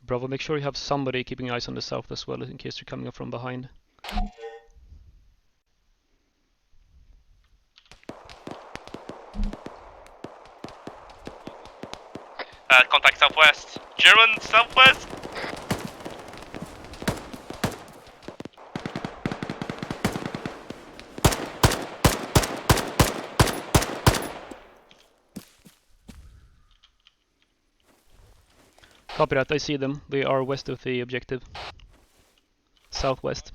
Bravo, make sure you have somebody keeping eyes on the south as well in case they're coming up from behind. Contact southwest. German southwest. Copy that, I see them. They are west of the objective. Southwest.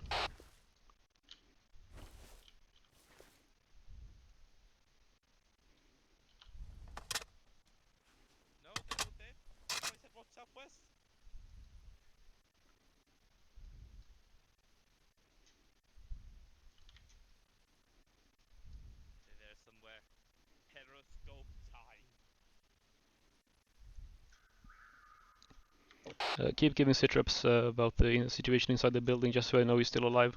No, okay. I said what, southwest? They're there somewhere. Periscope time. Keep giving sit-reps about the situation inside the building just so I know you're still alive.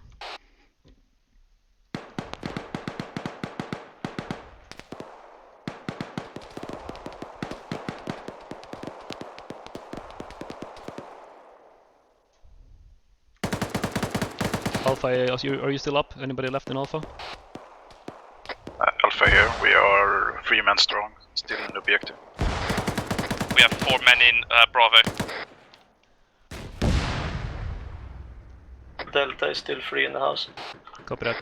Alpha, are you still up? Anybody left in Alpha? Alpha here, we are 3 men strong, still in the objective. We have 4 men in Bravo. Delta is still free in the house. Copy that.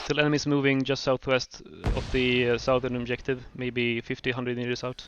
Still enemies moving just southwest of the southern objective, maybe 50-100 meters out.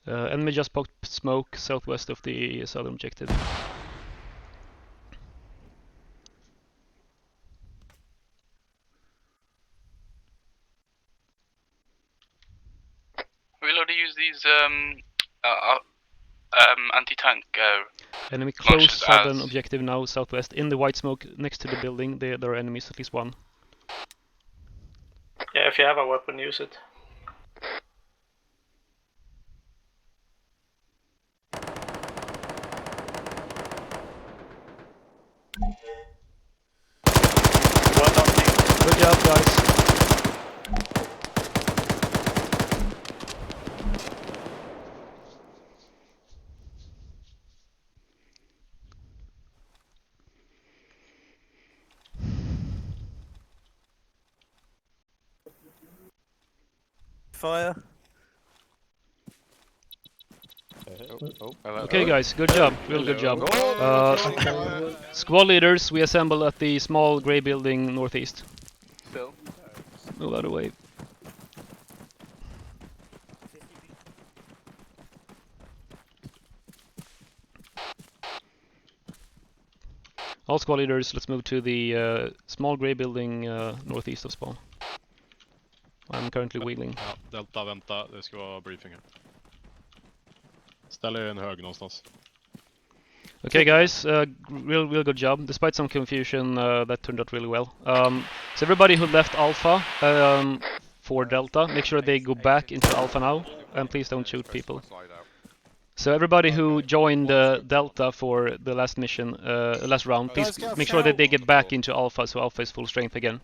Enemy just poked smoke southwest of the southern objective. We're allowed to use these anti-tank. Enemy close Launches southern as- objective now, southwest. In the white smoke next to the building, there are enemies, at least one. Yeah, if you have a weapon, use it. Well done, team. Good job, guys. Fire. Okay, guys, good job. Real good job. Squad leaders, we assemble at the small grey building northeast. Move out of the way. All squad leaders, let's move to the small grey building northeast of spawn. I'm currently wheeling. Ja, Delta, vänta. Det ska vara briefing här. Ställ er en hög någonstans. Okay, guys, real good job. Despite some confusion, that turned out really well. So everybody who left Alpha for Delta, make sure they go back into Alpha now, and please don't shoot people. So everybody who joined Delta for the last mission, last round, please make sure that they get back into Alpha, so Alpha is full strength again.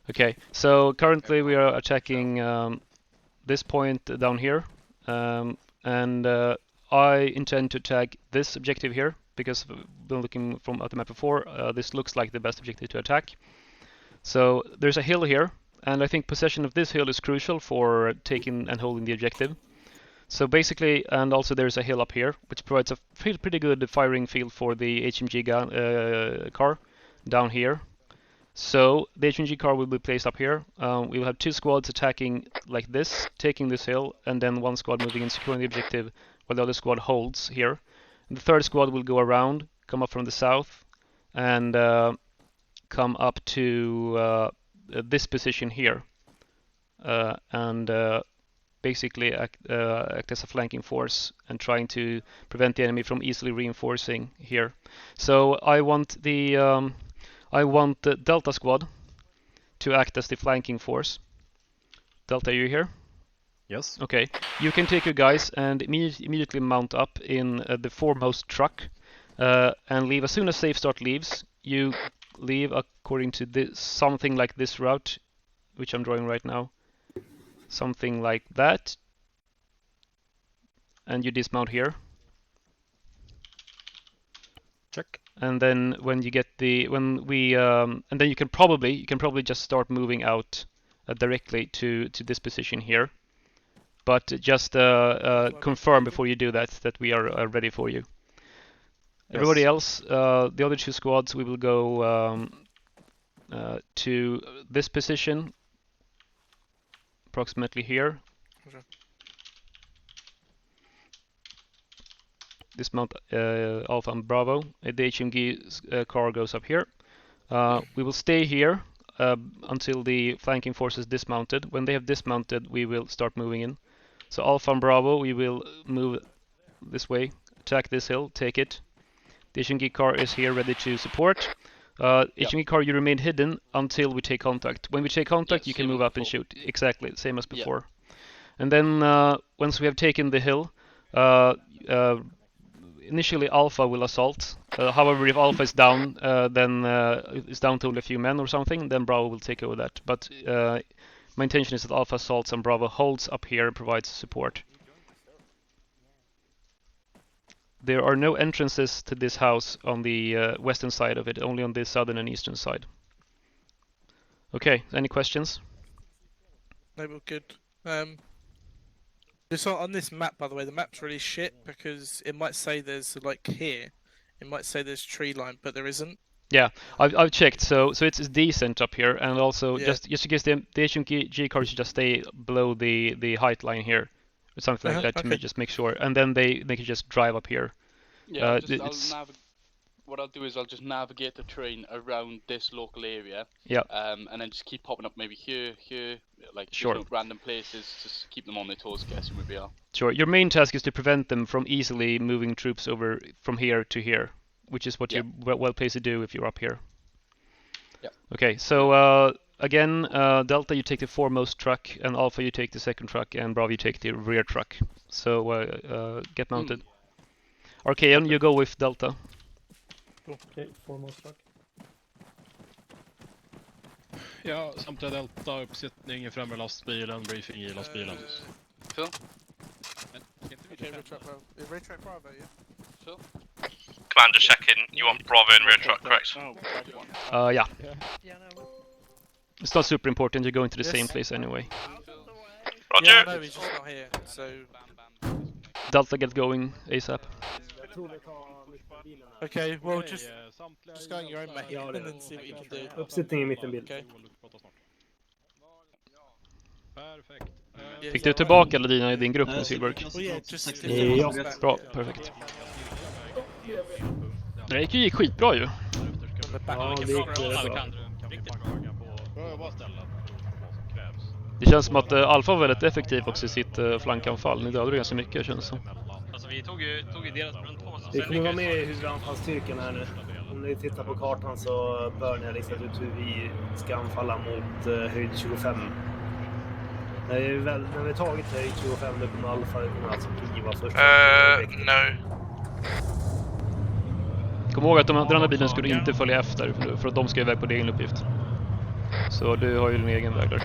Okay, so currently we are attacking this point down here, and I intend to attack this objective here, because when looking from at the map before, this looks like the best objective to attack. So there's a hill here, and I think possession of this hill is crucial for taking and holding the objective. So basically, and also there's a hill up here, which provides a pretty good firing field for the HMG car down here. So the HMG car will be placed up here. We'll have 2 squads attacking like this, taking this hill, and then 1 squad moving in securing the objective while the other squad holds here. And the 3rd squad will go around, come up from the south, and come up to this position here. And basically act as a flanking force and trying to prevent the enemy from easily reinforcing here. So I want the Delta squad to act as the flanking force. Delta, are you here? Yes. Okay. You can take your guys and immediately mount up in the foremost truck and leave as soon as safe start leaves. You leave according to this, something like this route, which I'm drawing right now. Something like that, and you dismount here. Check. And then when you get and then you can probably just start moving out directly to this position here. But just confirm before you do that we are ready for you. Yes. Everybody else, the other 2 squads, we will go to this position. Approximately here. Okay. Dismount Alpha and Bravo. The HMG car goes up here. We will stay here until the flanking force is dismounted. When they have dismounted, we will start moving in. So Alpha and Bravo, we will move this way, attack this hill, take it. The HMG car is here ready to support. HMG car, you remain hidden until we take contact. When we take contact, Yes, you can same move as up and before. shoot. Exactly, same as Yeah. before. And then once we have taken the hill, initially Alpha will assault. However, if Alpha is down, then it's down to only a few men or something, then Bravo will take over that. But my intention is that Alpha assaults and Bravo holds up here and provides support. There are no entrances to this house on the western side of it, only on the southern and eastern side. Okay, any questions? No, we're good. Just on this map, by the way, the map's really shit because it might say there's like here, it might say there's tree line, but there isn't. Yeah, I've checked. So it's decent up here, and also Yeah. just in case the HMG cars should just stay below the height line here, or something like that to okay. just make sure, and then they can just drive up here. Yeah, it's- what I'll do is I'll just navigate the train around this local area. Yeah. And then just keep popping up maybe here, like Sure. random places, just keep them on their toes, guessing where we are. Sure. Your main task is to prevent them from easily moving troops over from here to here, which is what Yeah. you're well placed to do if you're up here. Yeah. Okay. So again, Delta, you take the foremost truck, and Alpha, you take the second truck, and Bravo, you take the rear truck. So get mounted. Archeon, you go with Delta. Okay, foremost truck. Ja, samtliga Delta, uppsättning i främre lastbilen, briefing i lastbilen. Phil? Okay, retract Bravo. Retract Bravo, yeah. Phil? Commander, check in. You want Bravo and rear truck, correct? Yeah. It's not super important. You're going to the Yes. same place anyway. Roger. Yeah, I know, he's just not here, so... Delta, get going ASAP. Okay, well, just Just go on your own, mate, and then see what you can do. Uppsättning i mittenbil. Okay. Perfekt. Yeah, Fick is du that tillbaka Ladina i din grupp med Silberg? right? Well, yeah, just... Ja. Bra, perfekt. Det gick skitbra ju. Ja, det gick rätt bra. Kan vi fanga på pröva ställen vad som krävs. Det känns som att Alfa var väldigt effektiv också i sitt flankanfall. Ni dödade ganska mycket, känns det som. Alltså vi tog ju deras brunntås. Vi kommer vara med i huvudanfallsstyrkan här nu. Om ni tittar på kartan så bör ni ha listat ut hur vi ska anfalla mot höjd 25. När vi tagit höjd 25 då kommer Alfa, det kommer alltså kliva först. No. Kom ihåg att den andra bilen skulle inte följa efter för att de ska iväg på egen uppgift. Så du har ju din egen väg där.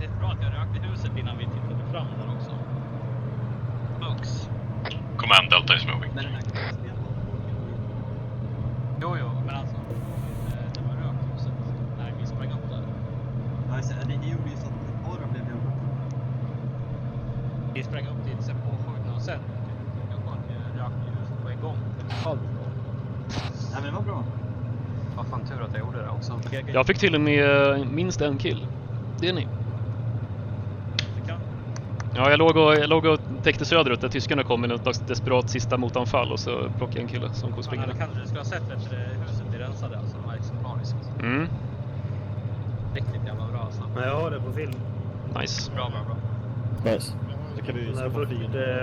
Det är bra att jag rökte huset innan vi tittade fram där också. Folks. Command Delta is moving. Jo, men alltså. Det var rökt huset när vi sprang upp där. Nej, det gjorde ju så att Aura blev jobbat. Vi sprang upp dit, sen sen. Jag kom till reaktorhuset på en gång. Nej men vad bra. Vad fan tur att jag gjorde det också. Jag fick till och med minst en kill. Det är ni. Ja, jag låg och täckte söderut där tyskarna kom med något desperat sista motanfall och så plockade jag en kille som kom springande. Ja, kanske du skulle ha sett efter huset vi rensade, alltså det var exemplariskt. Mm, Riktigt jävla bra alltså. Nej, jag har det på film. nice. Bra. Nice. Då kan vi När Burt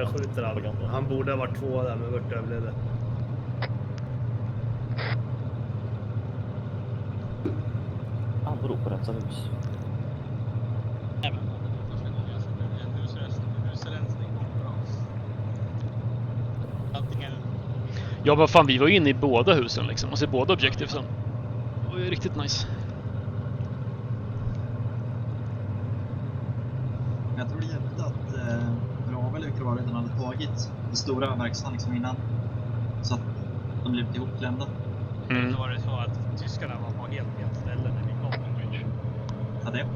skjuter han. Han borde ha varit 2 där, men Burt överlevde. Anrop på rensa hus. Även om det var första gången jag såg en husrensning på oss. Antingen... Ja, vad fan, vi var ju inne i båda husen liksom och så båda objektiven. Det var ju riktigt nice. Jag tror det hjälpte att Bravo eller Klar redan hade tagit den stora verkstaden liksom innan. Så att de blev lite ihopklämda. Så var det så att tyskarna var på helt ställe när vi kom på bridge. Ja, det.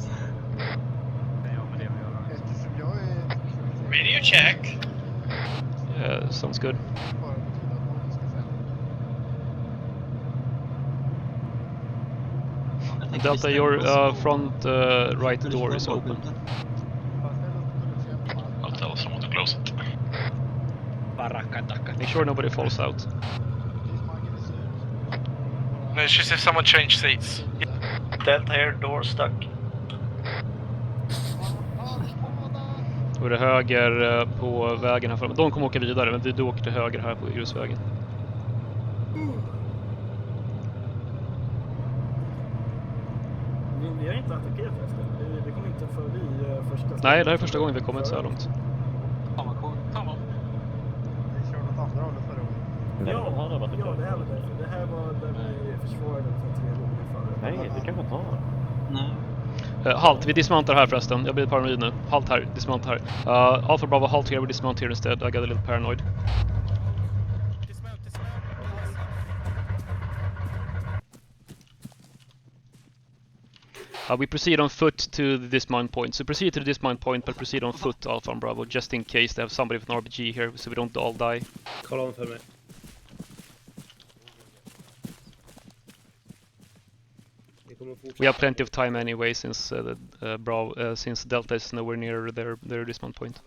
Det har med det att göra. Eftersom jag är... Video check! Sounds good. Bara betyder att någon ska säga. Delta, your front right door is open. I'll tell someone to close it. Make sure nobody falls out. No, it's just if someone changed seats. Delta here, door stuck. Då är det höger på vägen här framme. De kommer åka vidare, men du åker till höger här på grusvägen. Vi har inte attackerat förresten. Vi kommer inte förbi första... Nej, det här är första gången vi kommit så här långt. Fan vad coolt. Fan vad... Vi körde åt andra hållet förra gången. Ja, det här var därför. Det här var där vi försvarade för 3 gånger förra. Nej, det kan man ta. Nej. Halt, vi dismountar här förresten. Jag blir paranoid nu. Halt här, dismount här. Alpha Bravo, halt here, we dismount here instead. I got a little paranoid. We proceed on foot to the dismount point. So proceed to the dismount point, but proceed on foot, Alpha and Bravo, just in case they have somebody with an RPG here, so we don't all die. Kolla om för mig. We have plenty of time anyway, since since Delta is nowhere near their dismount point.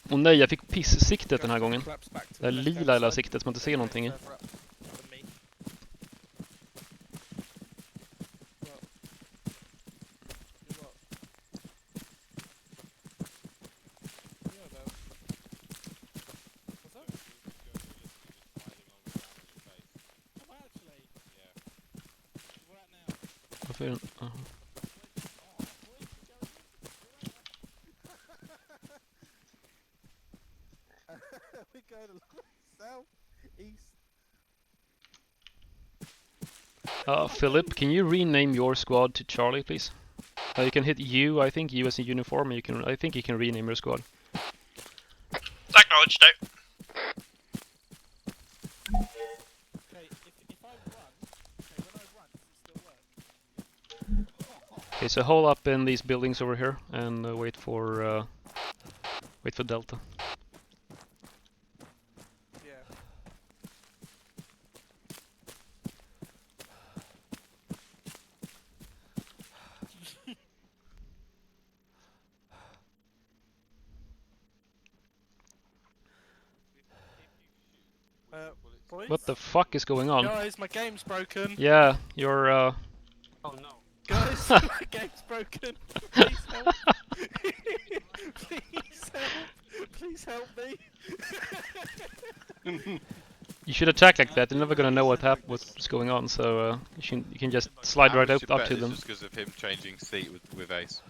Och nej, jag fick piss-siktet den här gången. Det här lila eller siktet som man inte ser någonting i. Varför är den? Aha. We go to south, east. Philip, can you rename your squad to Charlie, please? You can hit U, I think, U as in uniform, and I think you can rename your squad. Acknowledged, no. Okay, so hole up in these buildings over here and wait for Delta. Boys? What the fuck is going on? Guys, my game's broken. Yeah, you're Oh no. Guys, my game's broken. Please help. Please help. Please help me. you should attack like that. They're never gonna know what's going on. So you can just slide right up to them. Just because of him changing seat with Ace.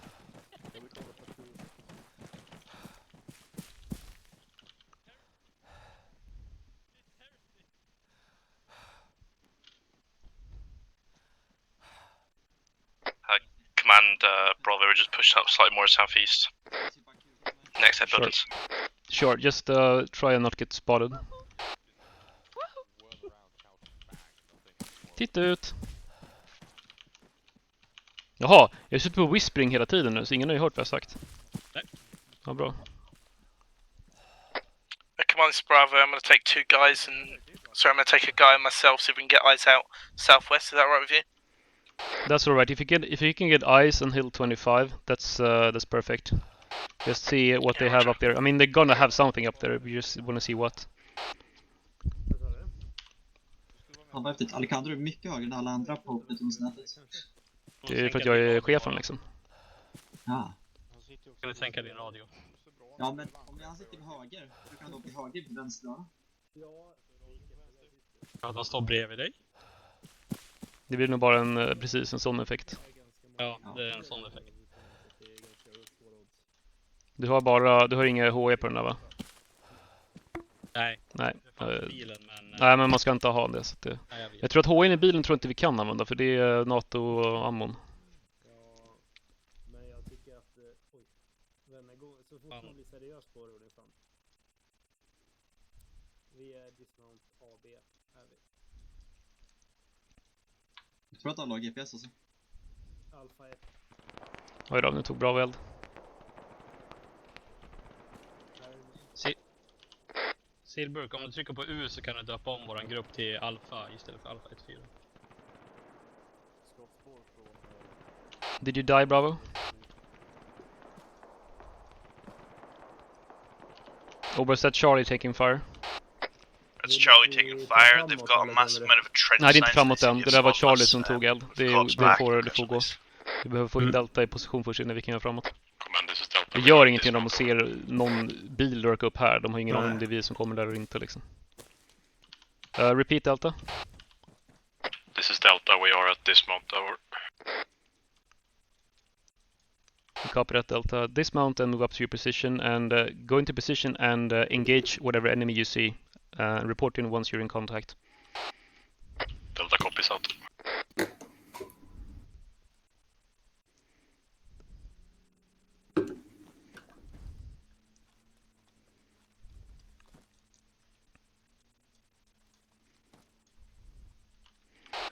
Command Bravo, just push up slightly more southeast. Next head buildings. Sure, just try and not get spotted. Titta ut! Jaha, jag sitter på whispering hela tiden nu så ingen har ju hört vad jag sagt. Nej. Ja, bra. Come on, Bravo. I'm going to take 2 guys and... Sorry, I'm going to take a guy myself so we can get eyes out southwest. Is that right with you? That's all right. If you can get eyes on hill 25, that's perfect. Just see what they have up there. I mean, they're gonna have something up there. We just want to see what. Han var efter Alejandro är mycket högre än alla andra på plutonsnätet. Det är för att jag är chefen liksom. Ja. Kan du sänka din radio? Ja, men om jag sitter på höger, då kan han då bli höger på vänster. Ja, de står bredvid dig. Det blir nog bara precis en sån effekt. Ja, det är en sån effekt. Du har inga HE på den där, va? Nej. Nej. Bilen, men... Nej, men man ska inte ha det. Så att det... Nej, jag tror att HE i bilen tror inte vi kan använda för det är NATO-ammon. Men jag tycker att... Oj. Vänner, så fort man blir seriös på det och fram. Vi är dismount AB. Är vi. Jag tror att alla har GPS också. Alfa 1. Oj då, nu tog bra eld. Silburk, om du trycker på U så kan du döpa om våran grupp till Alfa istället för Alfa 1-4. Did you die, Bravo? Or was that Charlie taking fire? It's Charlie taking fire. They've got a massive amount of a trench. Nej, det är inte framåt än. Det där var Charlie som tog eld. Det får gå. Vi behöver få in Delta i position först innan vi kan göra framåt. Det gör ingenting om de ser någon bil röka upp här. De har ingen aning om det är vi som kommer där eller inte liksom. Repeat Delta. This is Delta. We are at dismount. Over. Copy that, Delta. Dismount and move up to your position and go into position and engage whatever enemy you see. Report in once you're in contact. Delta copies out.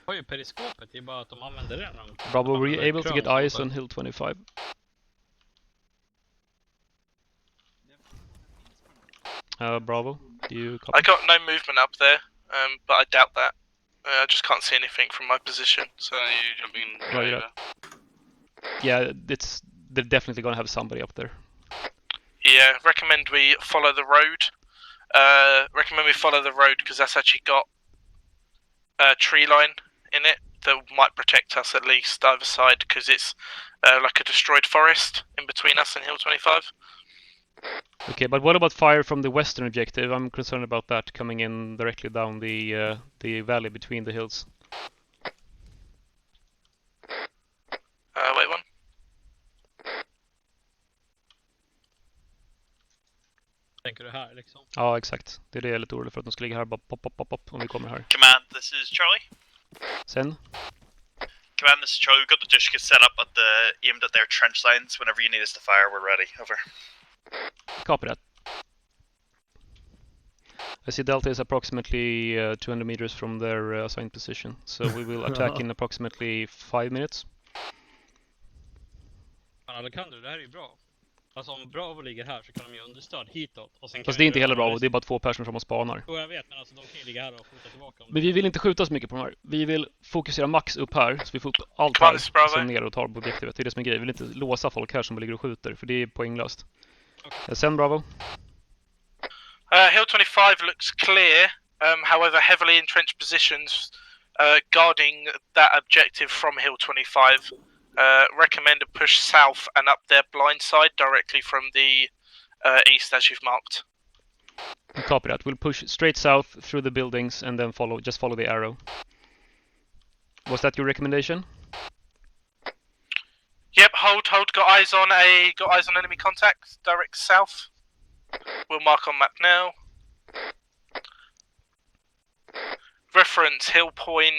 Har ju periskopet, det är bara att de använder det. Bravo, were you able to get eyes on hill 25? Bravo, do you copy? I got no movement up there, but I doubt that. I just can't see anything from my position. So you jumping Right, over. Yeah, they're definitely gonna have somebody up there. Yeah, recommend we follow the road. Because that's actually got a tree line in it that might protect us at least either side, because it's like a destroyed forest in between us and Hill 25. Okay, but what about fire from the western objective? I'm concerned about that coming in directly down the valley between the hills. Wait one. Tänker du här liksom? Ja, exakt. Det är det jag är lite orolig för, att de ska ligga här och bara pop om vi kommer här. Command, this is Charlie. Sen? Command, this is Charlie. We've got the Dushka set up aimed at their trench lines. Whenever you need us to fire, we're ready. Over. Copy that. I see Delta is approximately 200 meters from their assigned position, so we will attack in approximately 5 minutes. Alejandro, det här är ju bra. Alltså om Bravo ligger här så kan de ju understöd hitåt. Och sen Fast det är inte heller Bravo, det är bara 2 personer som spanar. Jo, jag vet, men alltså de kan ju ligga här och skjuta tillbaka. Men vi vill inte skjuta så mycket på de här. Vi vill fokusera max upp här, så vi får upp allt här, sen ner och tar på objektivet. Det är det som är grejen. Vi vill inte låsa folk här som ligger och skjuter, för det är poänglöst. Okay. Sen Bravo. Hill 25 looks clear, however heavily entrenched positions guarding that objective from Hill 25. Recommend a push south and up their blind side directly from the east as you've marked. Copy that. We'll push straight south through the buildings and then just follow the arrow. Was that your recommendation? Yep, hold. Got eyes on enemy contact direct south. We'll mark on map now. Reference hill point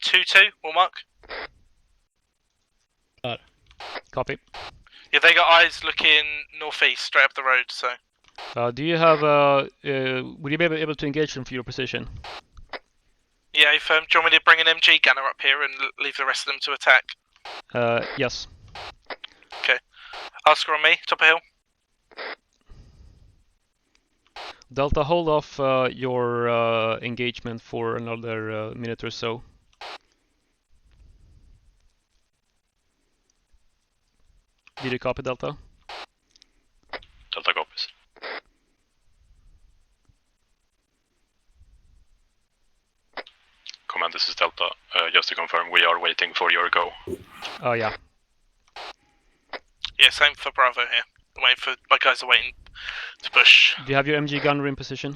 22. We'll mark. Copy. Yeah, they got eyes looking northeast, straight up the road. So. Do you have? Would you be able to engage them for your position? Yeah, if do you want me to bring an MG gunner up here and leave the rest of them to attack? Yes. Okay. Oscar on me, top of hill. Delta, hold off your engagement for another minute or so. Did you copy, Delta? Delta copies. Command, this is Delta. Just to confirm, we are waiting for your go. Oh, yeah. Yeah, same for Bravo here. Waiting for my guys are waiting to push. Do you have your MG gunner in position?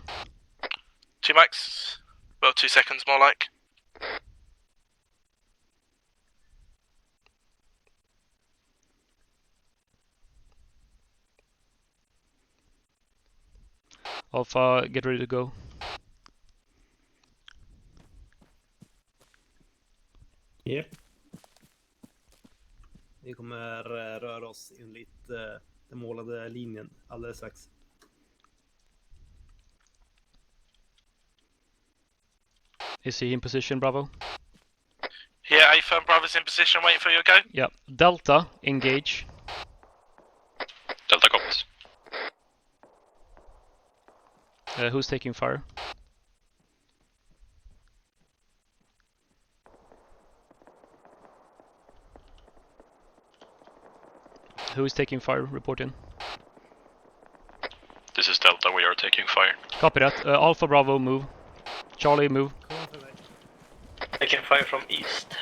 2 mics. Well, 2 seconds more like. Alpha, get ready to go. Yeah. Vi kommer röra oss enligt den målade linjen alldeles strax. Is he in position, Bravo? Yeah, A-firm Bravo's in position, waiting for your go. Yeah. Delta, engage. Delta copies. Who's taking fire? Who is taking fire? Report in. This is Delta, we are taking fire. Copy that. Alpha Bravo, move. Charlie, move. Taking fire from east.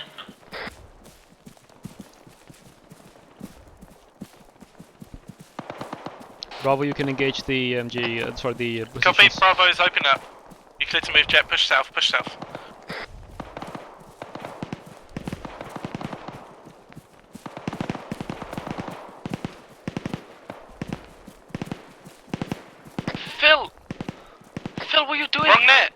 Bravo, you can engage the MG, sorry, the positions. Copy, Bravo's open up. You clear to move, Jet. Push south, push south. Phil! Phil, what are you doing? Wrong net!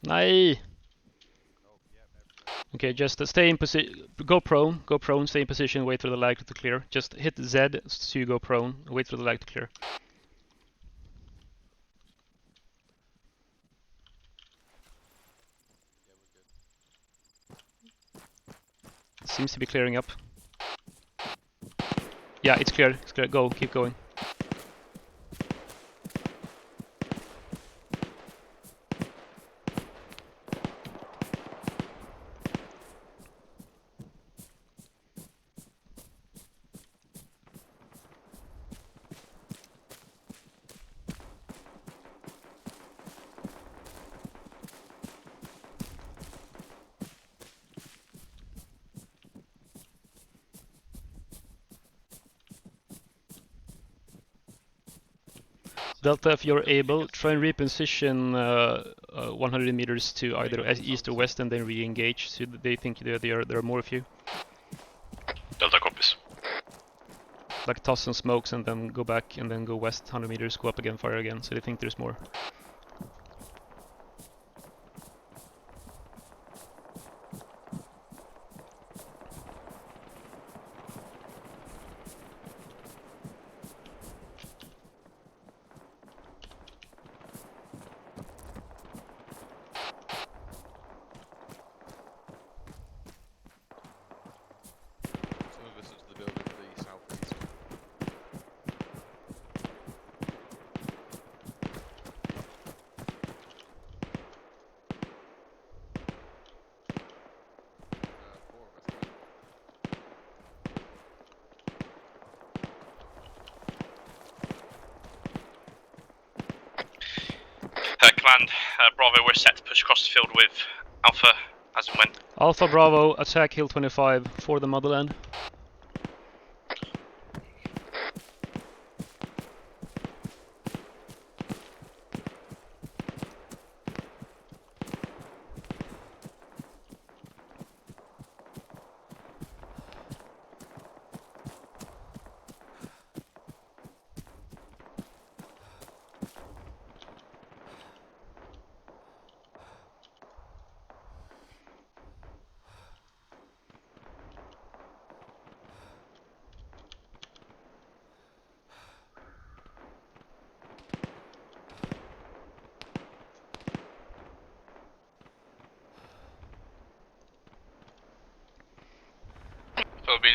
Nej! Okay, just stay in position. Go prone, stay in position, wait for the lag to clear. Just hit Z so you go prone, wait for the lag to clear. Seems to be clearing up. Yeah, it's clear. It's clear. Go, keep going. Delta, if you're able, try and reposition 100 meters to either east or west and then re-engage so that they think there are more of you. Delta copies. Like toss some smokes and then go back and then go west 100 meters, go up again, fire again, so they think there's more. Some of us into the building to the southeast. Four of us. Command, Bravo, we're set to push across the field with Alpha as and when. Alpha Bravo, attack Hill 25 for the motherland.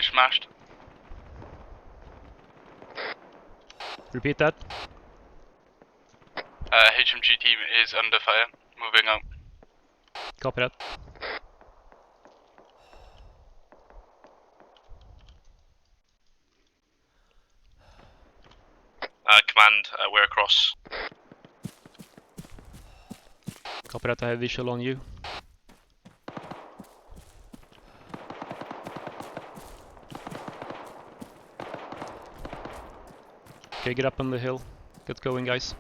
smashed. Repeat that. HMG team is under fire. Moving out. Copy that. Command, we're across. Copy that, I have visual on you. Okay, get up on the hill. Get going, guys.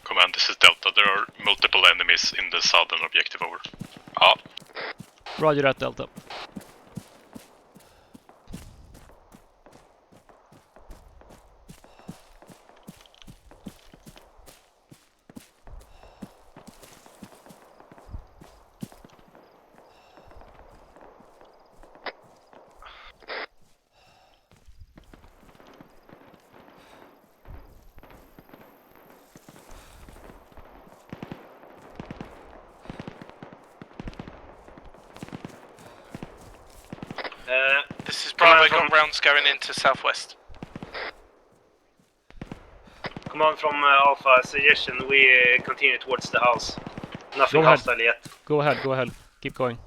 Command, this is Delta. There are multiple enemies in the southern objective, over. Ah. Roger that, Delta. This is Bravo, got rounds going into southwest. Command from Alpha, suggestion we continue towards the house. Nothing Go ahead. hostile yet. Go ahead. Keep going.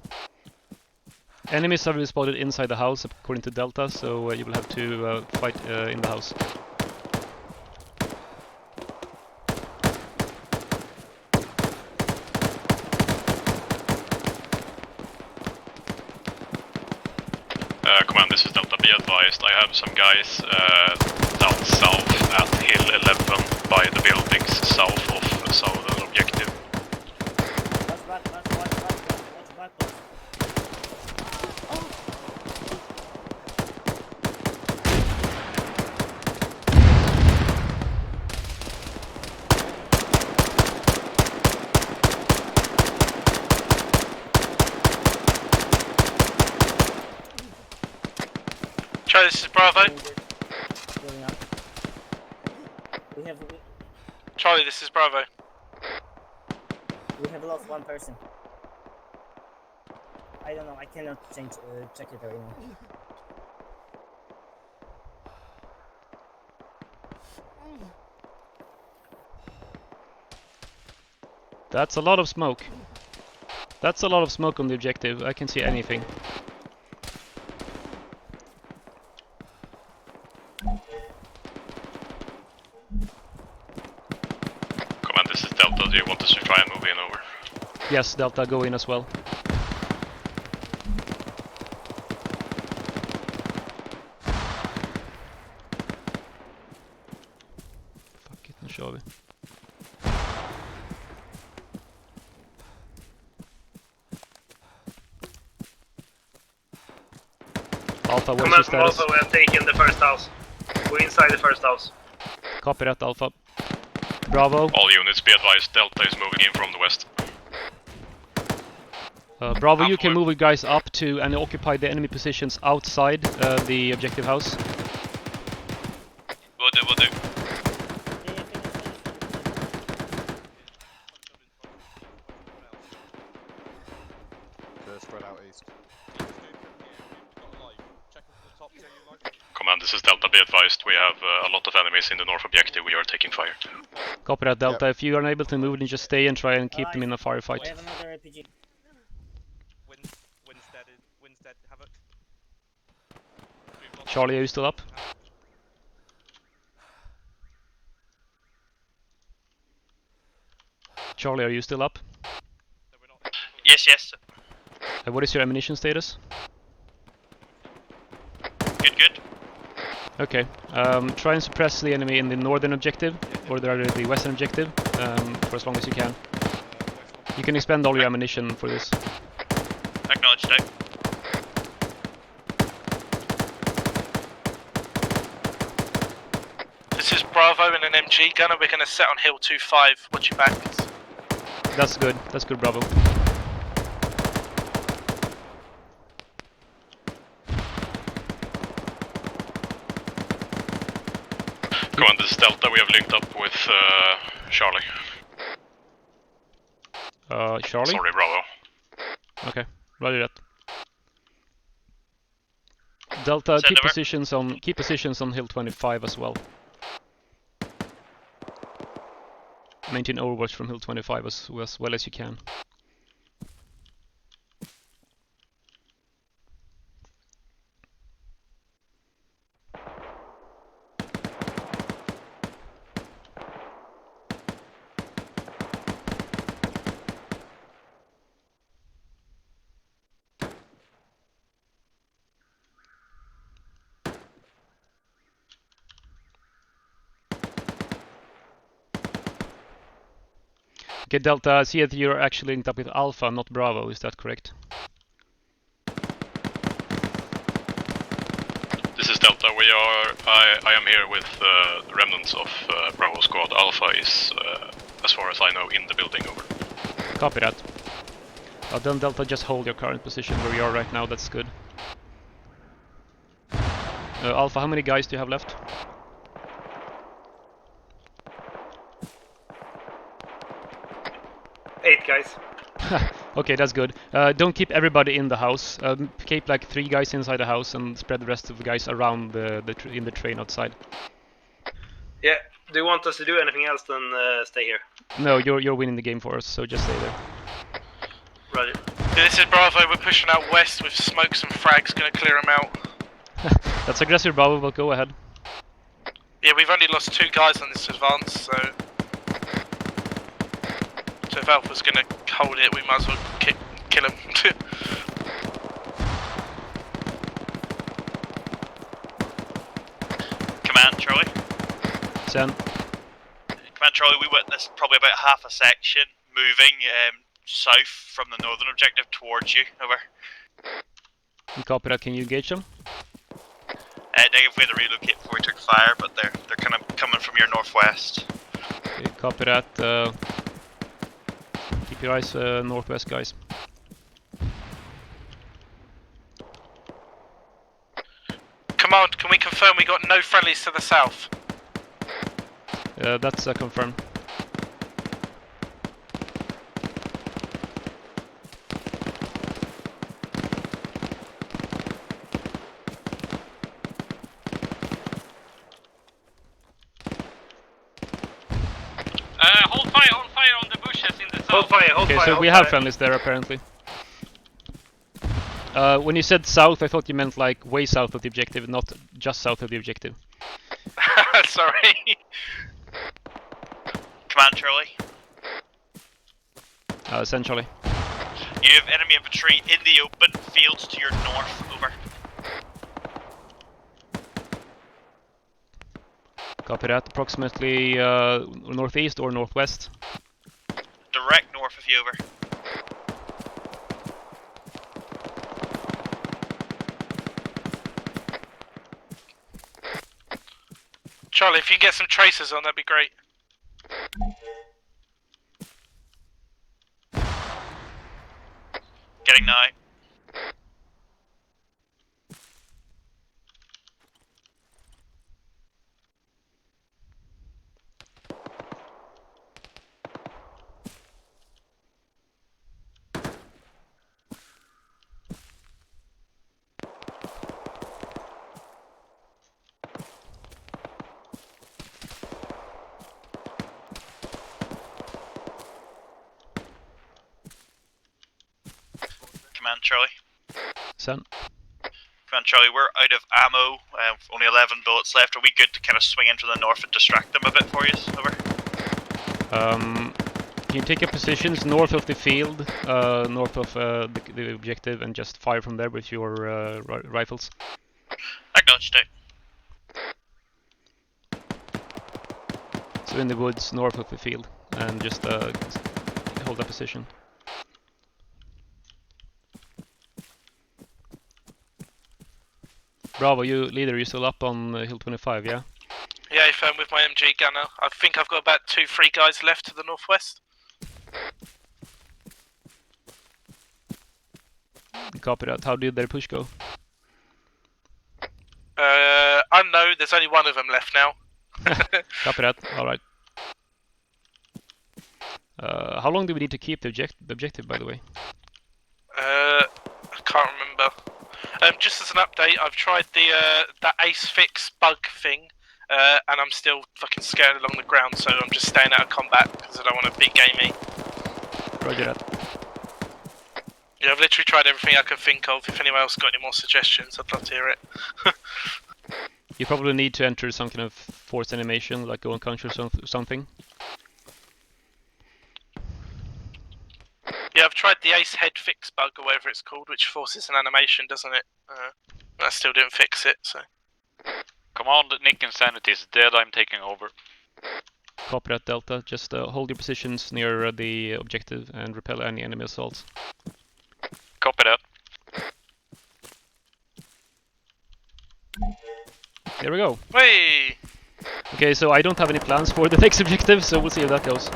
Enemies have been spotted inside the house according to Delta, so you will have to fight in the house. Command, this is Delta. Be advised, I have some guys down south at Hill 11 by the buildings south of southern objective. Charlie, this is Bravo. Charlie, this is Bravo. We have lost one person. I don't know, I cannot check it right now. That's a lot of smoke. That's a lot of smoke on the objective. I can see anything. Command, this is Delta. Do you want us to try and move in, over? Yes, Delta, go in as well. Fuck it, nu kör vi. Alpha, what's your Command from status? Alpha, we have taken the first house. We're inside the first house. Copy that, Alpha. Bravo. All units, be advised, Delta is moving in from the west. Bravo, you can move you guys up to and occupy the enemy positions outside the objective house. Will do. They're spread out east. Command, this is Delta. Be advised, we have a lot of enemies in the north objective. We are taking fire. Copy that, Delta. If you are unable to move, then just stay and try and keep them in a firefight. I have another RPG. Wind's dead. Havoc. Charlie, are you still up? Charlie, are you still up? Yes. What is your ammunition status? Good. Okay. Try and suppress the enemy in the northern objective, or the western objective, for as long as you can. You can expend all your ammunition for this. Acknowledged out. This is Bravo and an MG gunner. We're going to set on Hill 25. Watch your backs. That's good, Bravo. Command, this is Delta. We have linked up with Charlie. Charlie? Sorry, Bravo. Okay, roger that. Delta, Send keep positions on Hill 25 as well. Maintain overwatch from Hill 25 as well as you can. Okay, Delta, I see that you're actually linked up with Alpha, not Bravo, is that correct? This is Delta. I am here with the remnants of Bravo Squad. Alpha is, as far as I know, in the building. Over. Copy that. Then Delta, just hold your current position where you are right now, that's good. Alpha, how many guys do you have left? Eight guys. Okay, that's good. Don't keep everybody in the house. Keep like 3 guys inside the house and spread the rest of the guys around in the train outside. Yeah. Do you want us to do anything else than stay here? No, you're winning the game for us, so just stay there. Roger. This is Bravo. We're pushing out west with smokes and frags. Going to clear them out. That's aggressive, Bravo, but go ahead. Yeah, we've only lost 2 guys on this advance, so if Alpha's going to hold it, we might as well kill him. Command, Charlie. Send. Command, Charlie, we witnessed probably about half a section moving south from the northern objective towards you. Over. Copy that, can you engage them? Negative, we had to relocate before we took fire, but they're kind of coming from your northwest. Okay, copy that. Keep your eyes northwest, guys. Command, can we confirm we got no friendlies to the south? That's confirmed. Hold fire on the bushes in the south. Hold fire, hold fire. Okay, so hold we have fire. friendlies there apparently. When you said south, I thought you meant like way south of the objective, not just south of the objective. Sorry. Command, Charlie. Send Charlie. You have enemy infantry in the open fields to your north. Over. Copy that. Approximately northeast or northwest. Direct north of you. Over. Charlie, if you can get some tracers on, that'd be great. Getting now. Command, Charlie. Send. Command, Charlie, we're out of ammo. Only 11 bullets left. Are we good to kind of swing into the north and distract them a bit for you? Over. Can you take your positions north of the field, north of the objective, and just fire from there with your rifles? Acknowledged it. So in the woods north of the field, and just hold that position. Bravo, you leader, you still up on Hill 25, yeah? Yeah, if I'm with my MG gunner. I think I've got about 2-3 guys left to the northwest. Copy that. How did their push go? Unknown, there's only one of them left now. Copy that. Alright. How long do we need to keep the objective, by the way? I can't remember. Just as an update, I've tried that ace fix bug thing, and I'm still fucking scared along the ground, so I'm just staying out of combat because I don't want to be gamey. Roger that. Yeah, I've literally tried everything I could think of. If anyone else got any more suggestions, I'd love to hear it. You probably need to enter some kind of forced animation, like go unconscious or something. Yeah, I've tried the ace head fix bug or whatever it's called, which forces an animation, doesn't it? I still didn't fix it, so. Command, Nick Insanity is dead, I'm taking over. Copy that, Delta. Just hold your positions near the objective and repel any enemy assaults. Copy that. There we go. Whey! Okay, so I don't have any plans for the next objective, so we'll see how that goes.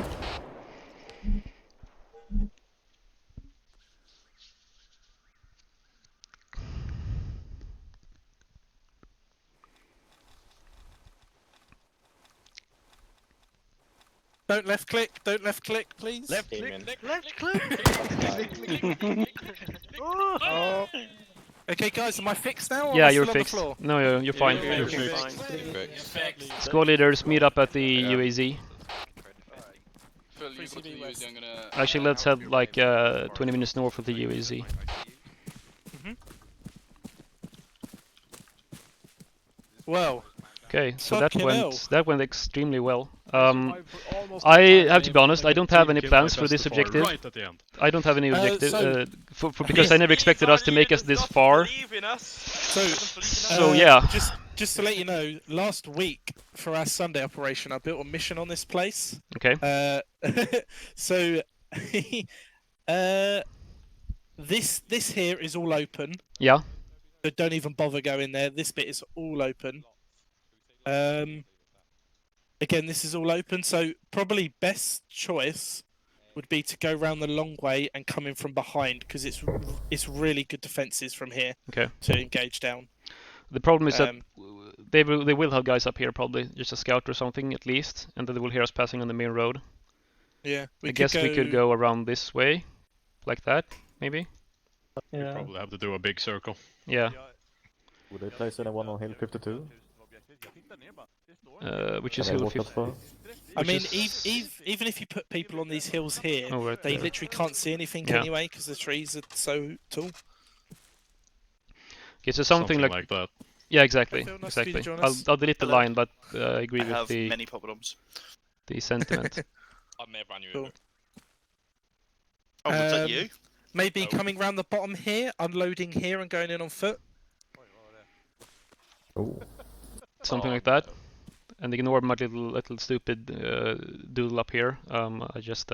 Don't left click, please. Left click. Oh. Okay, guys, am I fixed now? Or Yeah, am I you're still on the fixed. floor? No, you're fine. You're fixed. Squad leaders, meet up at the UAZ. Phil, you put the UAZ, I'm gonna... Actually, let's head like 20 minutes north of the UAZ. Well. Okay, so fucking hell. that went extremely well. I have to be honest, I don't have any plans for this objective. Right at the end. I don't have any objective so- because I never expected us to make us this far. So yeah. Just to let you know, last week for our Sunday operation, I built a mission on this place. Okay. So this here is all open. Yeah. So don't even bother going there. This bit is all open. Again, this is all open, so probably best choice would be to go around the long way and come in from behind, because it's really good defenses from here to engage down. The problem is that they will have guys up here probably, just a scout or something at least, and then they will hear us passing on the main road. Yeah, I guess we could go around this way, like that, maybe. You probably have to do a big circle. Yeah. Would they place anyone on Hill 52? Which is Hill 52. I mean, even if you put people on these hills here, they literally can't see anything anyway because the trees are so tall. Okay, so something like that. Yeah, exactly. Nice to Exactly. join us. I'll delete the line, but I agree I with have the many problems. the sentiment. I may have run you Cool. in. Oh, was that you? Maybe coming round the bottom here, unloading here, and going in on foot. Something like that. And ignore my little stupid doodle up here. I just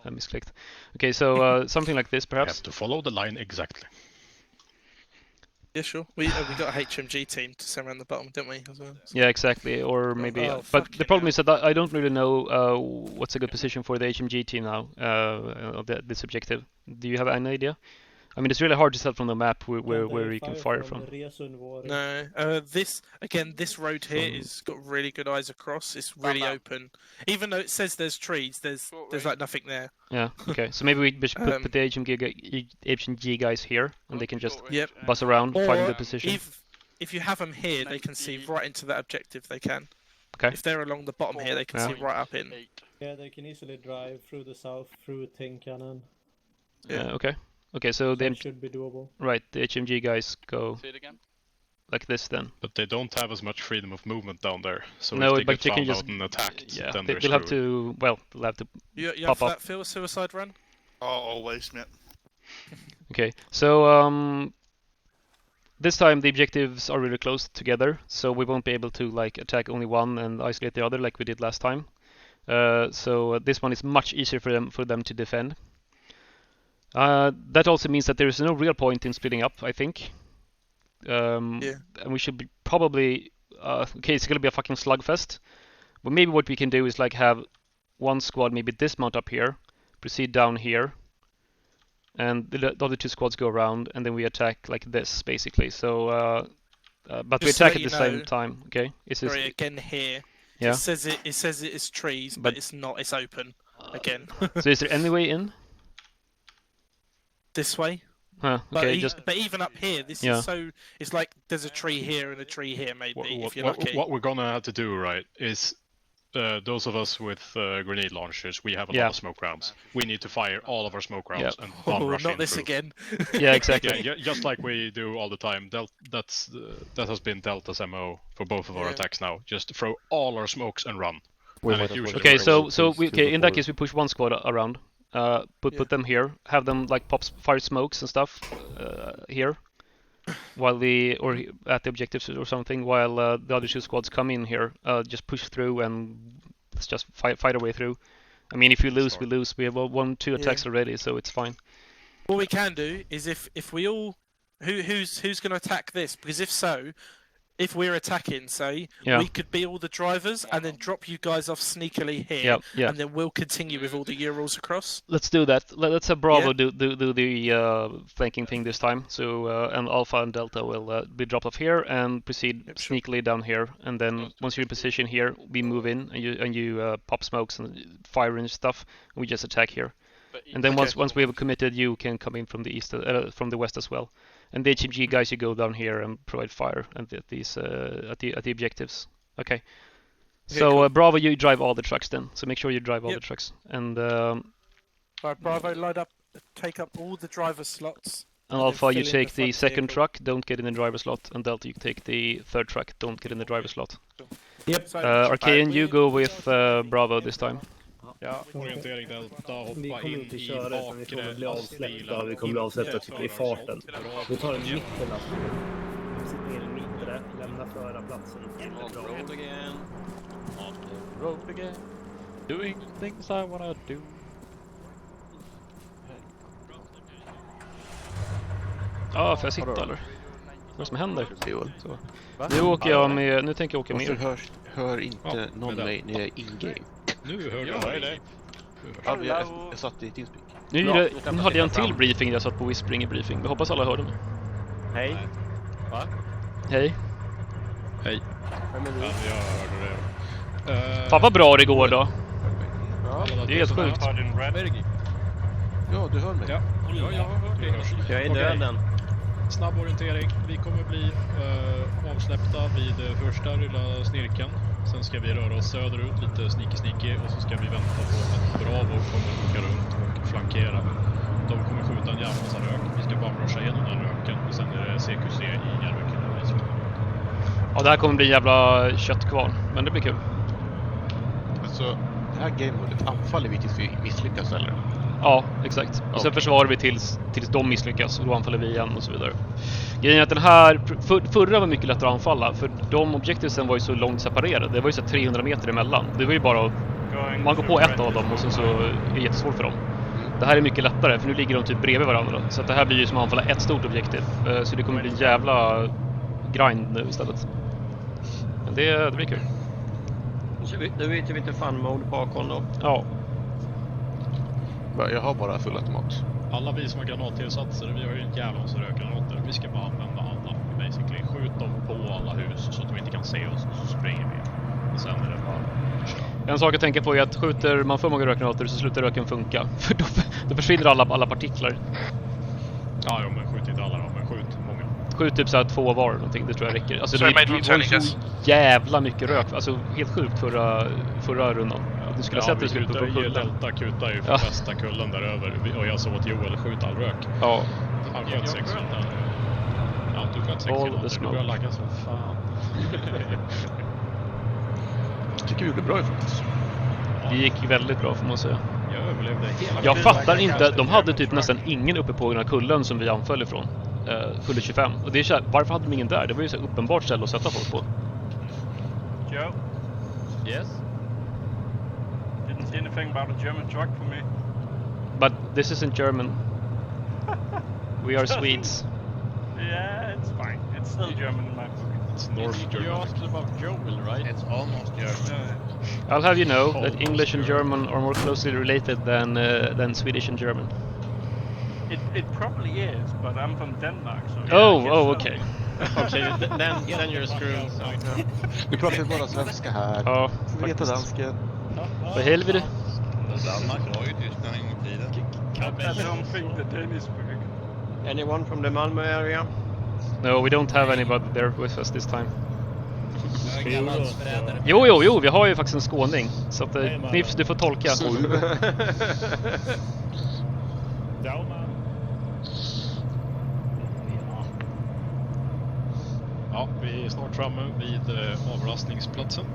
misclicked. Okay, so something like this, perhaps. You have to follow the line exactly. Yeah, sure. We got a HMG team to send around the bottom, didn't we? As well, so. Yeah, exactly. Or maybe. But the problem is that I don't really know what's a good position for the HMG team now. This objective. Do you have any idea? I mean, it's really hard to tell from the map where you can fire from. No, this road here is got really good eyes across. It's really open. Even though it says there's trees, there's like nothing there. Yeah. Okay. So maybe we should put the HMG guys here, and they can just buzz around, find a good position. If you have them here, they can see right into that objective. They can. Okay. If they're along the bottom here, they can see right up in. Yeah, they can easily drive through the south through Tin Cannon. Yeah. Okay. Okay, so then should be doable. Right, the HMG guys go Say it again. like this then. But they don't have as much freedom of movement down there. So no, if they but get you can found just out and attacked, yeah, then they'll have to. Well, they'll have to You pop have up. that Phil suicide run? Oh, always, yeah. Okay, so this time the objectives are really close together, so we won't be able to like attack only one and isolate the other like we did last time. So this one is much easier for them to defend. That also means that there is no real point in splitting up, I think. And we should be probably okay. It's gonna be a fucking slugfest. But maybe what we can do is like have one squad maybe dismount up here, proceed down here, and the other two squads go around, and then we attack like this basically. So, but we Just to attack let at the you same know, time. Okay. Sorry, again here. Yeah. It says it is trees, but it's not. It's open. again. So is there any way in? This way. Huh, okay, But even up here, this is so... It's like there's a tree here and a tree here, maybe, if you're lucky. What we're gonna have to do, right, is those of us with grenade launchers, we have a lot of smoke rounds. We need to fire all of our smoke rounds and bomb rush not this through. again. Yeah, exactly. Yeah, just like we do all the time. That has been Delta's MO for both of our attacks now. Just throw all our smokes and run. Okay, so in that case we push one squad around. Put them here. Have them like fire smokes and stuff here, while at the objectives or something. While the other 2 squads come in here, just push through and let's just fight our way through. I mean, if we lose, we lose. We have 1-2 attacks already, so it's fine. What we can do is if we all who's going to attack this, because if so. If we're attacking, say, we could be all the drivers and then drop you guys off sneakily here, and then we'll continue with all the Urals across. Let's do that. Let's have Bravo do the flanking thing this time. So and Alpha and Delta will be dropped off here and proceed sneakily down here. And then once you're in position here, we move in and you pop smokes and fire and stuff. And we just attack here. And then once we have committed, you can come in from the east, from the west as well. And the HMG guys, you go down here and provide fire at these at the objectives. Okay. So cool. Bravo, you drive all the trucks then. So make sure you drive all the trucks. And right, Bravo, load up, take up all the driver slots. And Alpha, you take the second truck. Don't get in the driver slot. And Delta, you take the third truck. Don't get in the driver slot. Yep. Arcane, you go with Bravo this time. Ja, orientering Delta, hoppa vi kommer in inte i köra utan vi kommer bakre bli avsläppta och vi kommer bli avsläppta typ i farten. Vi tar en mitten alltså. Vi sitter ner i mitten, lämna förarplatsen. On the road again. On the road again. Doing things I wanna do. Ja, får jag sitta eller? Vad är det som händer? Så. Nu åker jag med, nu tänker jag åka med. Hör inte någon mig när jag är in-game. Nu hör jag dig. Jag satt i Teamspeak. Nu hade jag en till briefing där jag satt på whispering i briefing. Jag hoppas alla hörde mig. Hej. Va? Hej. Hej. Ja, jag hörde det. Fan vad bra det går då. Det är helt sjukt. Ja, du hör mig. Ja, jag har hört dig. Jag är i döden. Snabb orientering. Vi kommer bli avsläppta vid första lilla snirken. Sen ska vi röra oss söderut lite sneaky och så ska vi vänta på att Bravo kommer åka runt och flankera. De kommer skjuta en jävla massa rök. Vi ska bara ruscha igenom den röken och sen är det CQC i järnvägen. Ja, det här kommer bli en jävla köttkvarn, men det blir kul. Alltså, det här gamemodet anfaller vi tills vi misslyckas eller? Ja, exakt. Och sen försvarar vi tills de misslyckas och då anfaller vi igen och så vidare. Grejen är att den här, förra var mycket lättare att anfalla för de objektivsen var ju så långt separerade. Det var ju så 300 meter emellan. Det var ju bara man går på ett av dem och sen så är det jättesvårt för dem. Det här är mycket lättare för nu ligger de typ bredvid varandra. Så att det här blir ju som att anfalla ett stort objektiv. Så det kommer bli en jävla grind nu istället. Men det blir kul. Så du vet ju lite fun-mode bakom då. Ja. Jag har bara full automat. Alla vi som har granattillsatser, vi har ju en jävla massa rökgranater. Vi ska bara använda alla. Basically, skjut dem på alla hus så att de inte kan se oss och så springer vi. Och sen är det bara... En sak att tänka på är att skjuter man för många rökgranater så slutar röken funka. För då försvinner alla partiklar. Ja, men skjut inte alla då, men skjut många. Skjut typ såhär 2 var eller någonting, det tror jag räcker. Alltså det var så jävla mycket rök. Alltså helt sjukt förra rundan. Du skulle ha sett det skulle på kullen. Delta kutar ju för bästa kullen där över. Och jag sa åt Joel, skjut all rök. Ja. Han sköt 600. Ja, du sköt 600. Du börjar lagga som fan. Jag tycker vi gjorde bra ifrån oss. Det gick väldigt bra får man säga. Jag överlevde hela. Jag fattar inte, de hade typ nästan ingen uppe på den här kullen som vi anföll ifrån. Kulle 25. Och det är så här, varför hade de ingen där? Det var ju så uppenbart ställe att sätta folk på. Joe? Yes? Didn't see anything about a German truck for me. But this isn't German. We are Swedes. Yeah, it's fine. It's still German in my book. It's North German. You asked about Joel, right? It's almost German. I'll have you know that English and German are more closely related than Swedish and German. It probably is, but I'm from Denmark, so... Okay. Okay, then you're screwed. Vi pratar ju bara svenska här. Ja, får veta dansken. För helvete. Danmark har ju Tyskland en gång i tiden. I don't think the Danish work. Anyone from the Malmö area? No, we don't have anybody there with us this time. Landsförrädare. Jo, vi har ju faktiskt en skåning. Så att Knips, du får tolka. Ja, vi är snart framme vid avlastningsplatsen.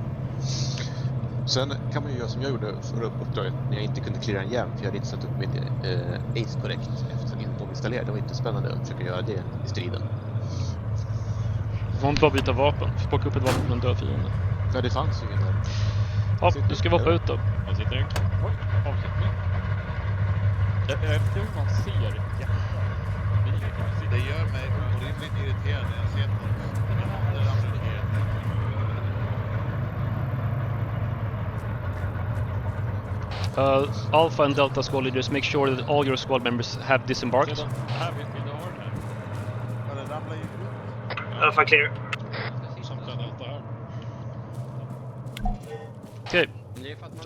Sen kan man ju göra som jag gjorde förra uppdraget när jag inte kunde cleara en jäm för jag hade inte satt upp mitt ace korrekt eftersom jag inte installerade. Det var inte spännande att försöka göra det i striden. Du får inte bara byta vapen. Du får plocka upp ett vapen från en död fiende. Ja, det fanns ju ingen där. Ja, du ska vappa ut då. Avsättning. Oj, avsättning. Jag vet inte hur man ser hjärtan. Det gör mig orimligt irriterad när jag ser något. Alpha and Delta squad leaders, make sure that all your squad members have disembarked. Här vill du ha den här. Ja, det ramlar ju ut. Alpha clear. Samtliga Delta här. Okay.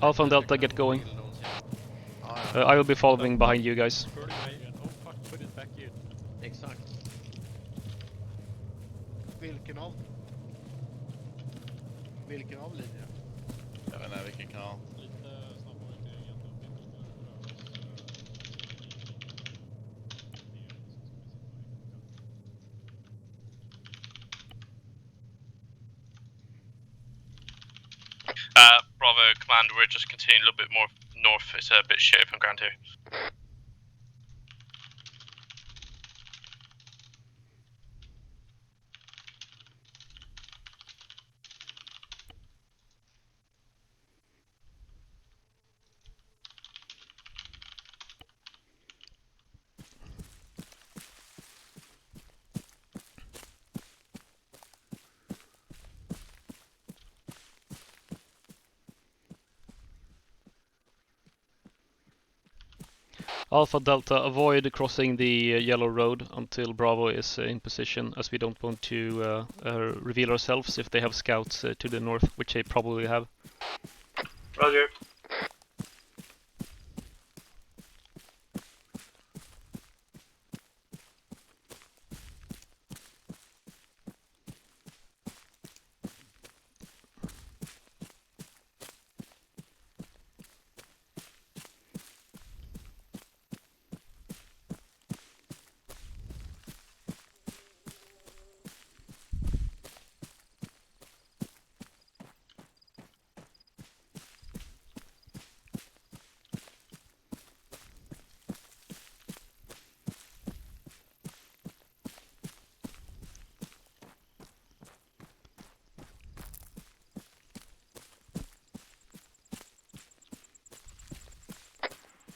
Alpha and Delta, get going. I will be following behind you guys. Exakt. Vilken av linjer? Jag vet inte vilken kanal. Bravo command, we're just continuing a little bit more north. It's a bit shit from ground here. Alpha Delta, avoid crossing the yellow road until Bravo is in position, as we don't want to reveal ourselves if they have scouts to the north, which they probably have. Roger.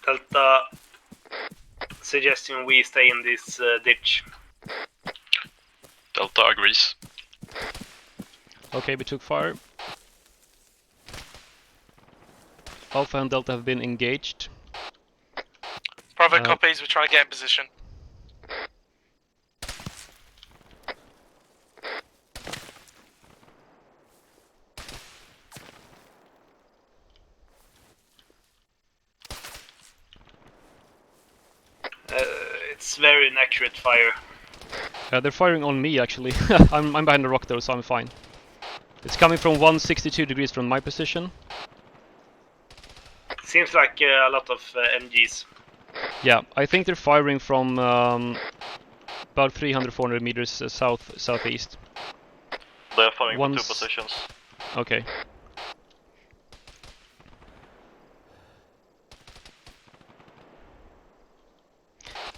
Delta, suggesting we stay in this ditch. Delta agrees. Okay, we took fire. Alpha and Delta have been engaged. Bravo copies, we're trying to get in position. It's very inaccurate fire. They're firing on me actually. I'm behind the rock though, so I'm fine. It's coming from 162 degrees from my position. Seems like a lot of MGs. Yeah, I think they're firing from about 300-400 meters southeast. They're firing from two positions. Okay.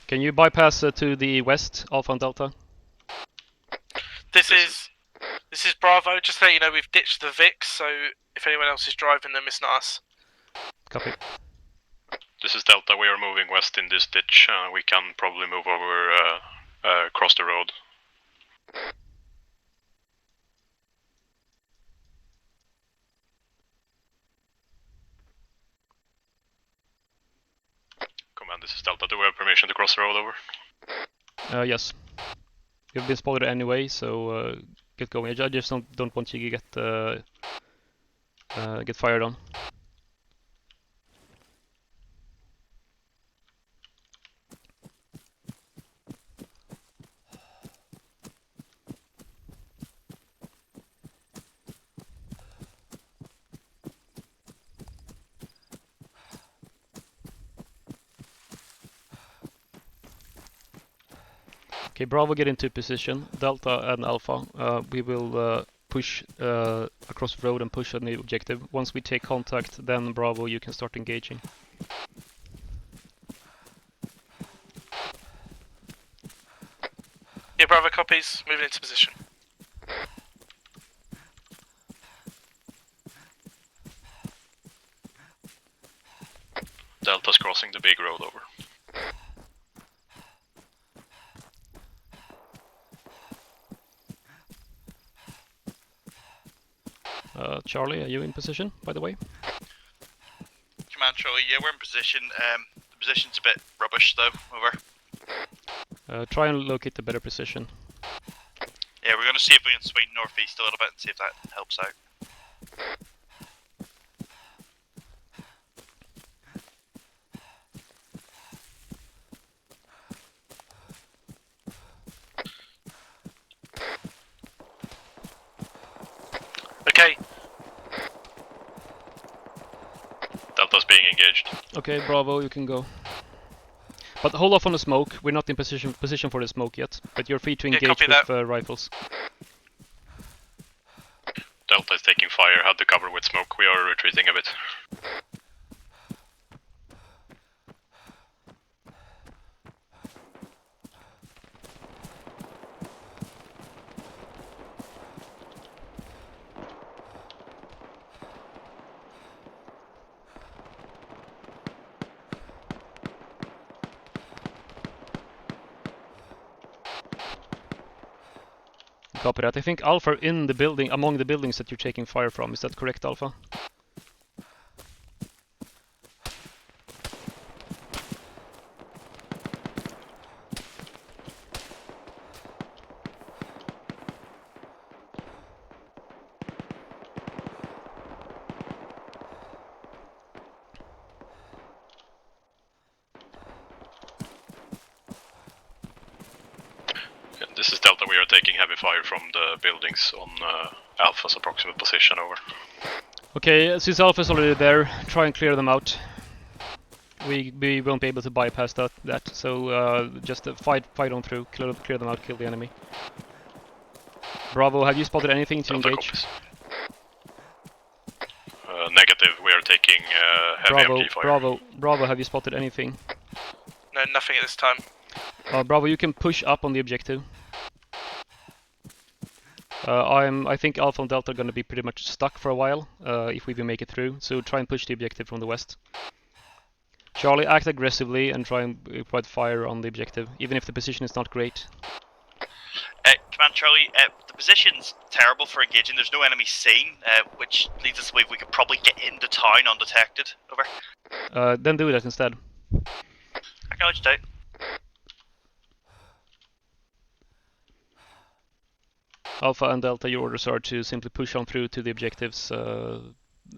Can you bypass to the west, Alpha and Delta? This is Bravo. Just to let you know, we've ditched the Vic, so if anyone else is driving them, it's not us. Copy. This is Delta. We are moving west in this ditch. We can probably move over across the road. Command, this is Delta. Do we have permission to cross the road over? Yes. You've been spotted anyway, so get going. I just don't want you to get fired on. Okay, Bravo, get into position. Delta and Alpha, we will push across the road and push on the objective. Once we take contact, then Bravo, you can start engaging. Yeah, Bravo copies. Moving into position. Delta's crossing the big road over. Charlie, are you in position, by the way? Command Charlie, yeah, we're in position. The position's a bit rubbish though, over. Try and locate a better position. Yeah, we're going to see if we can swing northeast a little bit and see if that helps out. Okay. Delta's being engaged. Okay, Bravo, you can go. But hold off on the smoke. We're not in position for the smoke yet. But you're free to engage with rifles. Delta is taking fire. Had to cover with smoke. We are retreating a bit. Copy that. I think Alpha in the building, among the buildings that you're taking fire from. Is that correct, Alpha? This is Delta. We are taking heavy fire from the buildings on Alpha's approximate position, over. Okay, since Alpha's already there, try and clear them out. We won't be able to bypass that. So just fight on through, clear them out, kill the enemy. Bravo, have you spotted anything to engage? Negative. We are taking heavy MG fire. Bravo, have you spotted anything? No, nothing at this time. Bravo, you can push up on the objective. I think Alpha and Delta are going to be pretty much stuck for a while, if we even make it through, so try and push the objective from the west. Charlie, act aggressively and try and provide fire on the objective, even if the position is not great. Command Charlie, the position's terrible for engaging. There's no enemy seen, which leads us to believe we could probably get into town undetected. Over. Then do that instead. Acknowledged out. Alpha and Delta, your orders are to simply push on through to the objectives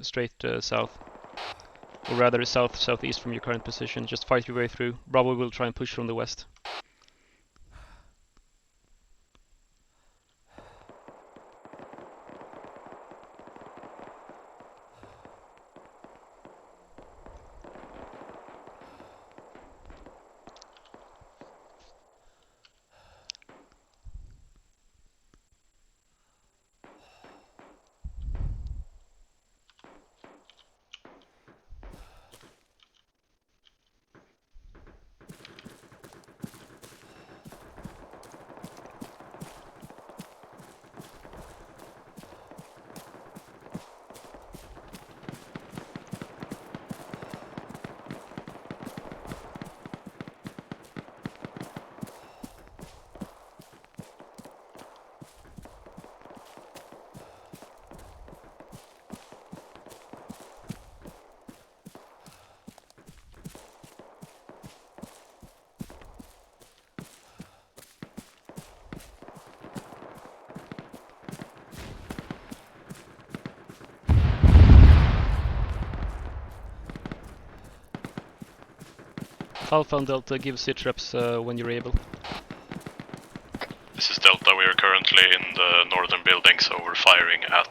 straight south. Or rather southeast from your current position. Just fight your way through. Bravo will try and push from the west. Alpha and Delta, give sit reps when you're able. This is Delta. We are currently in the northern building, so we're firing at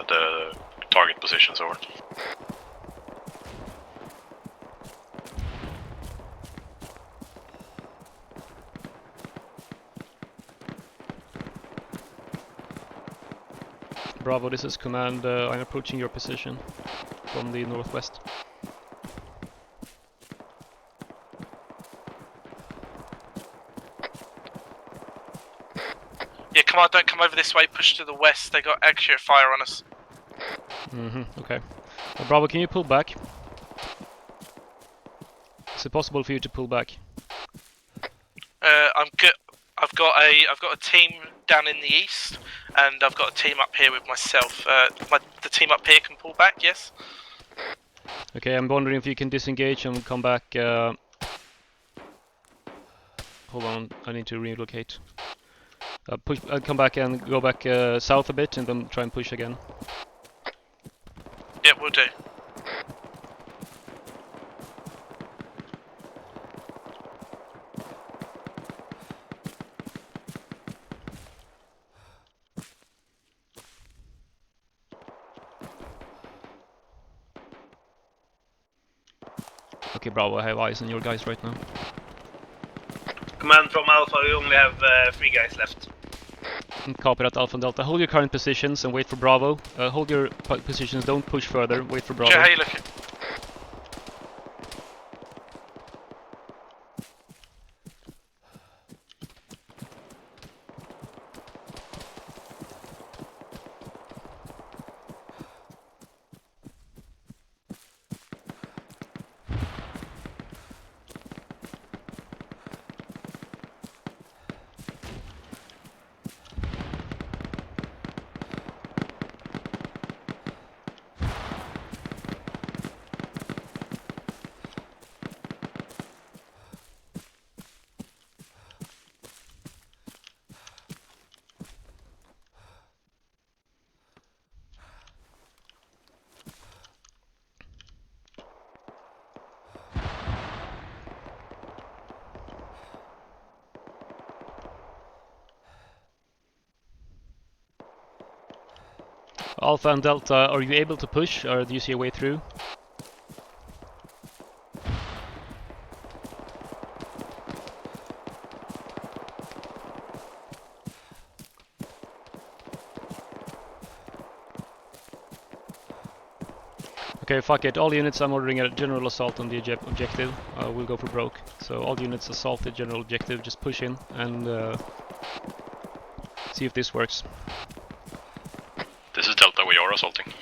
the target positions, over. Bravo, this is command. I'm approaching your position from the northwest. Yeah, come on, don't come over this way. Push to the west. They got accurate fire on us. Okay. Bravo, can you pull back? Is it possible for you to pull back? I'm good. I've got a team down in the east, and I've got a team up here with myself. The team up here can pull back. Yes. Okay, I'm wondering if you can disengage and come back. Hold on, I need to relocate. Come back and go back south a bit, and then try and push again. Yeah, we'll do. Okay, Bravo, I have eyes on your guys right now. Command from Alpha, we only have 3 guys left. Copy that, Alpha and Delta. Hold your current positions and wait for Bravo. Hold your positions, don't push further, wait for Bravo. Joe, how you looking? Alpha and Delta, are you able to push, or do you see a way through? Okay, fuck it. All units, I'm ordering a general assault on the objective. We'll go for broke. So all units assault the general objective, just push in and see if this works. This is Delta, we are assaulting.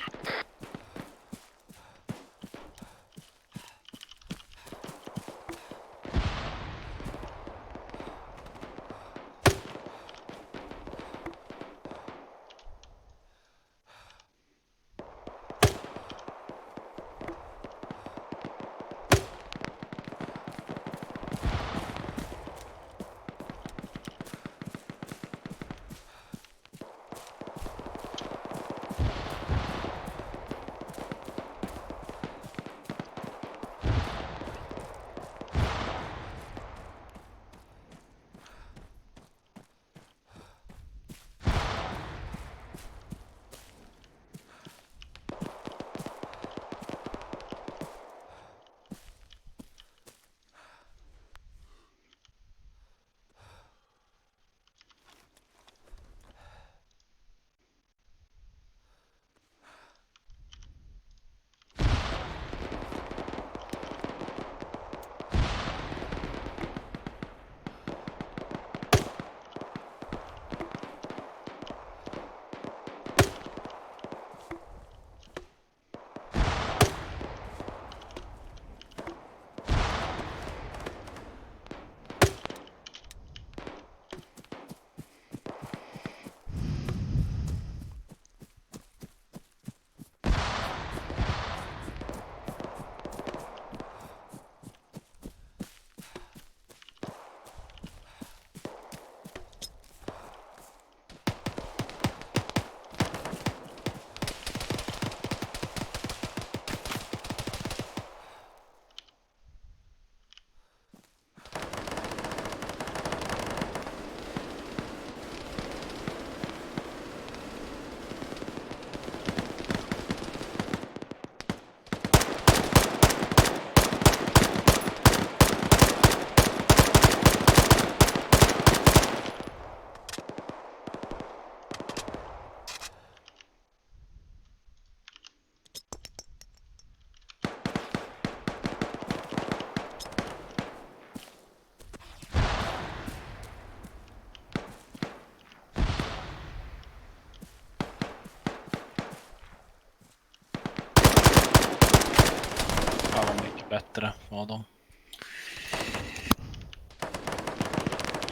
bättre var de.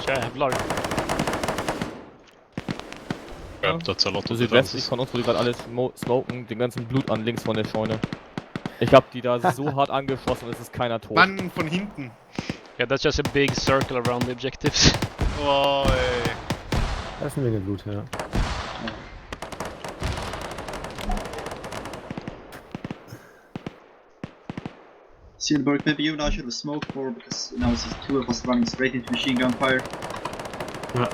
Jävlar. That's a lot So of südwestlich defenses. von uns, wo die gerade alle smoken, den ganzen Blut an links von der Scheune. Ich hab die da so hart angeschossen und es ist keiner tot. Mann, von hinten. Yeah, that's just a big circle around the objectives. Oh, ey. Das ist eine Menge Blut, ja. Silberg, maybe you and I should have smoked more because now it's just two of us running straight into machine gun fire. Ja.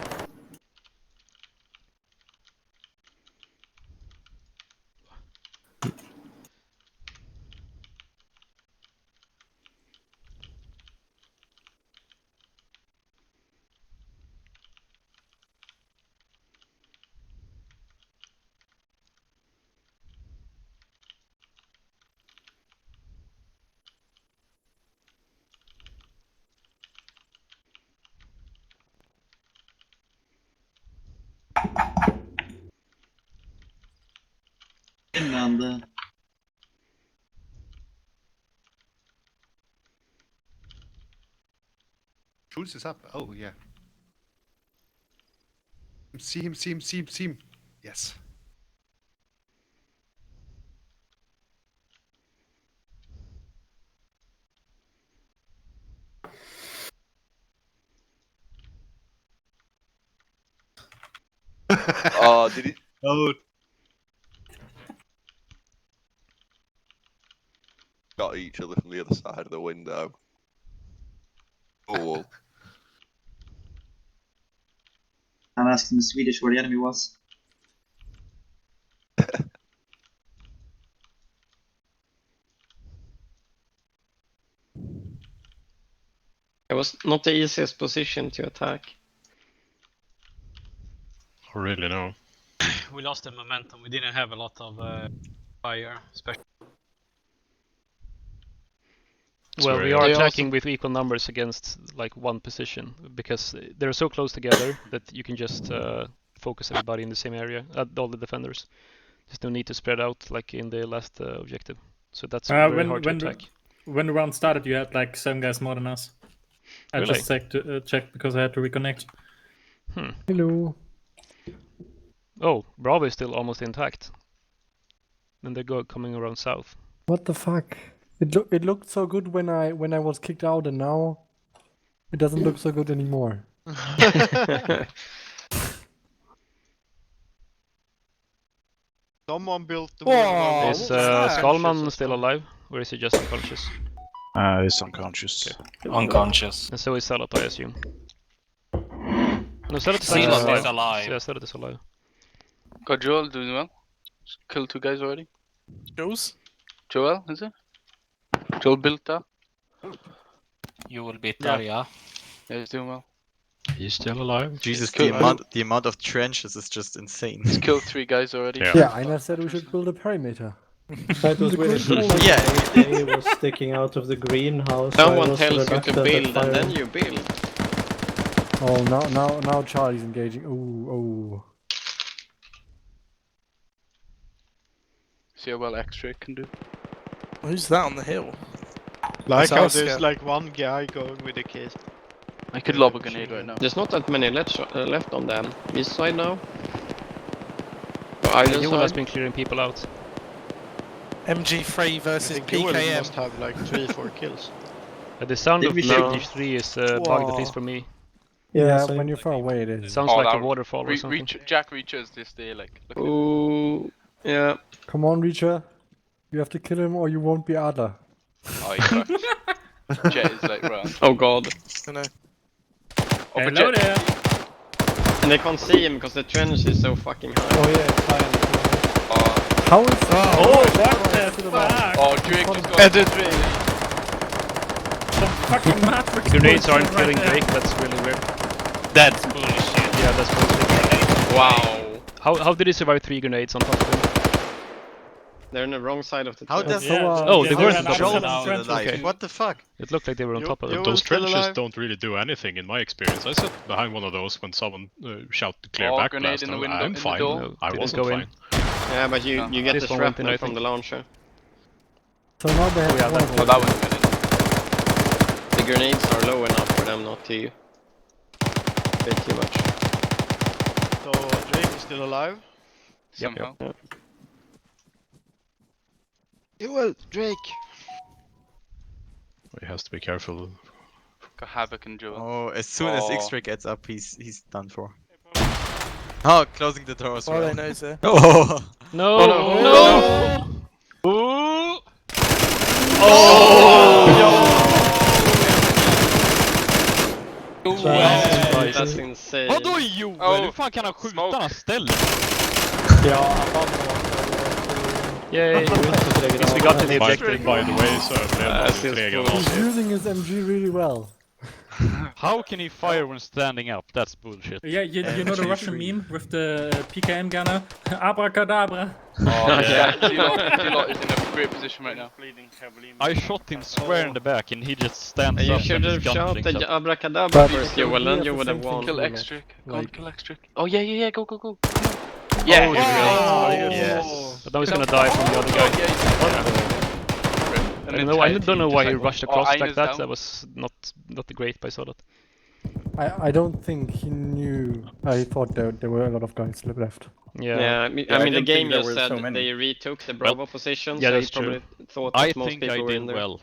And Schulz is up. Oh, yeah. See him, see him, see him, see him. Yes. Oh, did he? Oh. Got each other from the other side of the window. Oh. I'm asking in Swedish where the enemy was. It was not the easiest position to attack. Really, no. We lost the momentum. We didn't have a lot of fire, especially. Well, we are attacking with equal numbers against like one position because they're so close together that you can just focus everybody in the same area, all the defenders. There's no need to spread out like in the last objective. So that's very hard to attack. When the round started, you had like 7 guys more than us. I Really? just checked because I had to reconnect. Hello. Oh, Bravo is still almost intact. And they're coming around south. What the fuck? It looked so good when I was kicked out, and now it doesn't look so good anymore. Someone built the wall. Is Skalman still alive, or is he just unconscious? He's unconscious. Unconscious. And so is Salot, I assume. No, Salot is Salot alive. is alive. Yeah, Salot is alive. Got Joel doing well. Killed 2 guys already. Jules? Joel, is it? Joel built that. You will beat that, yeah. Yeah, he's doing well. He's still alive. Jesus, Cool. the amount of trenches is just insane. He's killed 3 guys already. Yeah, Einar said we should build a perimeter. It was really cool. Yeah. He was sticking out of the greenhouse. Someone tells you to build and then you build. Oh, now Charlie's engaging. Oh. See how well X-ray can do. Who's that on the hill? Like how That's there's Oscar. like one guy going with a case. I could lob a grenade right now. There's not that many left on the east side now. Joel has been clearing people out. MG3 versus Joel PKM. must have like 3-4 kills. The sound Did of we shoot? MG3 is bugged, at least for me. Yeah, when you're far away it is. Sounds like a waterfall or something. Jack reaches this day, like. Ooh, yeah. Come on, Reacher. You have to kill him or you won't be Adler. Oh, he fucked. Jet is like round. Oh god. I know. Hello there! And they can't see him because the trench is so fucking high. Oh yeah, it's high. How is what the fuck? Oh, Drake just got... Edit Drake. Some fucking matrix. Grenades aren't bullshit killing right Drake, that's really weird. That's bullshit. Yeah, that's bullshit. Wow. How did he survive 3 grenades on top of him? They're on the wrong side of the How trench. does Oh, they weren't on top Joel of it. still alive? Okay. What the fuck? It looked like they were on top of it. Those trenches don't really do anything in my experience. I sat behind one of those when someone shouted clear Oh, back grenade blast. in the and window, I'm in the fine. door. No, I didn't wasn't go in. fine. Yeah, but you get This the one went in, shrapnel I from think. the launcher. So now they have Oh, yeah, one that Oh, that was a grenade. grenades are low enough for them not to hit too much. So Drake is still alive? Somehow. Yep. Well, Drake. He has to be careful. Got Havoc and Joel. Oh, as soon as X-Ray gets up, he's done for. Oh, closing the door as well. Well, I know, sir. Oh! No! Oh, no! No! Ooh. That's insane. Vadå Joel? Hur fan kan han skjuta när han ställer? Ja, han vann. Yay! Because we got to the objective. By the way, so He's using his MG really well. How can he fire when standing up? That's bullshit. Yeah, you know the Russian meme with the PKM gunner? Abracadabra. Oh yeah, D-Lot is in a great position right now. I shot him square in the back and he just stands You up should and have his gun shot blinks the up. abracadabra first, Joel, then you would have won. Kill X-Trick. Go on, kill X-Trick. Oh yeah, go. Yeah! Yes. But now he's gonna die from the other guy. I don't know why he rushed across like that. Down. That was not great, but I saw that. I don't think he knew. I thought there were a lot of guys left. Yeah. I mean the game just said they retook the Bravo position, yeah, so that's he probably thought I that most think people I were in did there. well.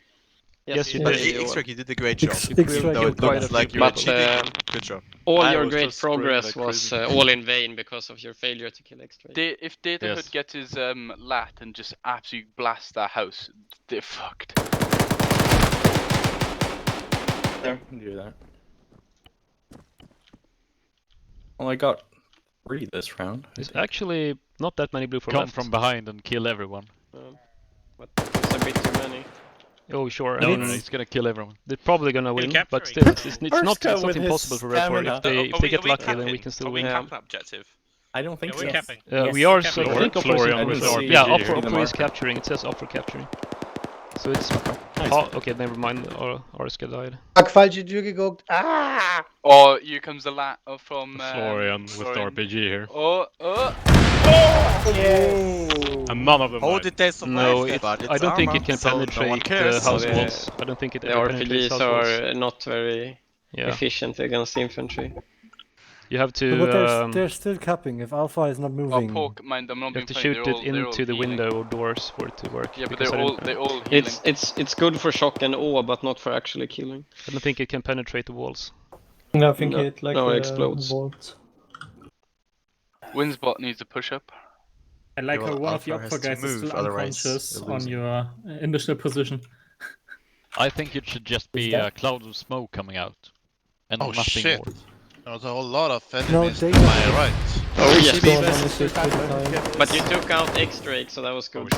Yes, you But did. X-Ray, you did a great job. X-Ray Though it looks like you were cheating. Good job. All your great progress was all in vain because of your failure to kill X-Ray. If Datahood gets his lat and just absolutely blasts that house, they're fucked. There, can do that. Well, I got 3 this round. There's actually not that many BLUFOR Come left. from behind and kill everyone. But it's a bit too many. Oh sure. No, he's gonna kill everyone. They're probably gonna win, but still, it's not impossible for Red 4. If they get lucky, then we can still win. Objective? I don't think so. We are. So I think Florian with Opera. RPG Yeah, here. Opera is capturing. It says Opera capturing. So it's. Okay, never mind. Arska died. Oh, here comes the lat from Florian with the RPG here. Oh! And none of them How died. did they survive? No, that? I don't think it can So no one penetrate cares. house walls. I don't think it The penetrates RPGs house walls. are not very efficient against infantry. You have to. But they're still capping. If Alpha is not moving, I'm not you have to shoot it into the window or doors for it to work. Yeah, but because they're all healing. It's good for shock and awe, but not for actually killing. I don't think it can penetrate the walls. No, I think it explodes. Vault. Winsbot needs a push up. I like how one of the Alpha Opera has to guys is move, still otherwise unconscious they're on losing. your initial position. I think it should just be a cloud of smoke coming out. And Oh nothing shit! more. There's a whole lot of enemies to they- my right. Oh yes. Yes. But you took out X-Drake, so that was good.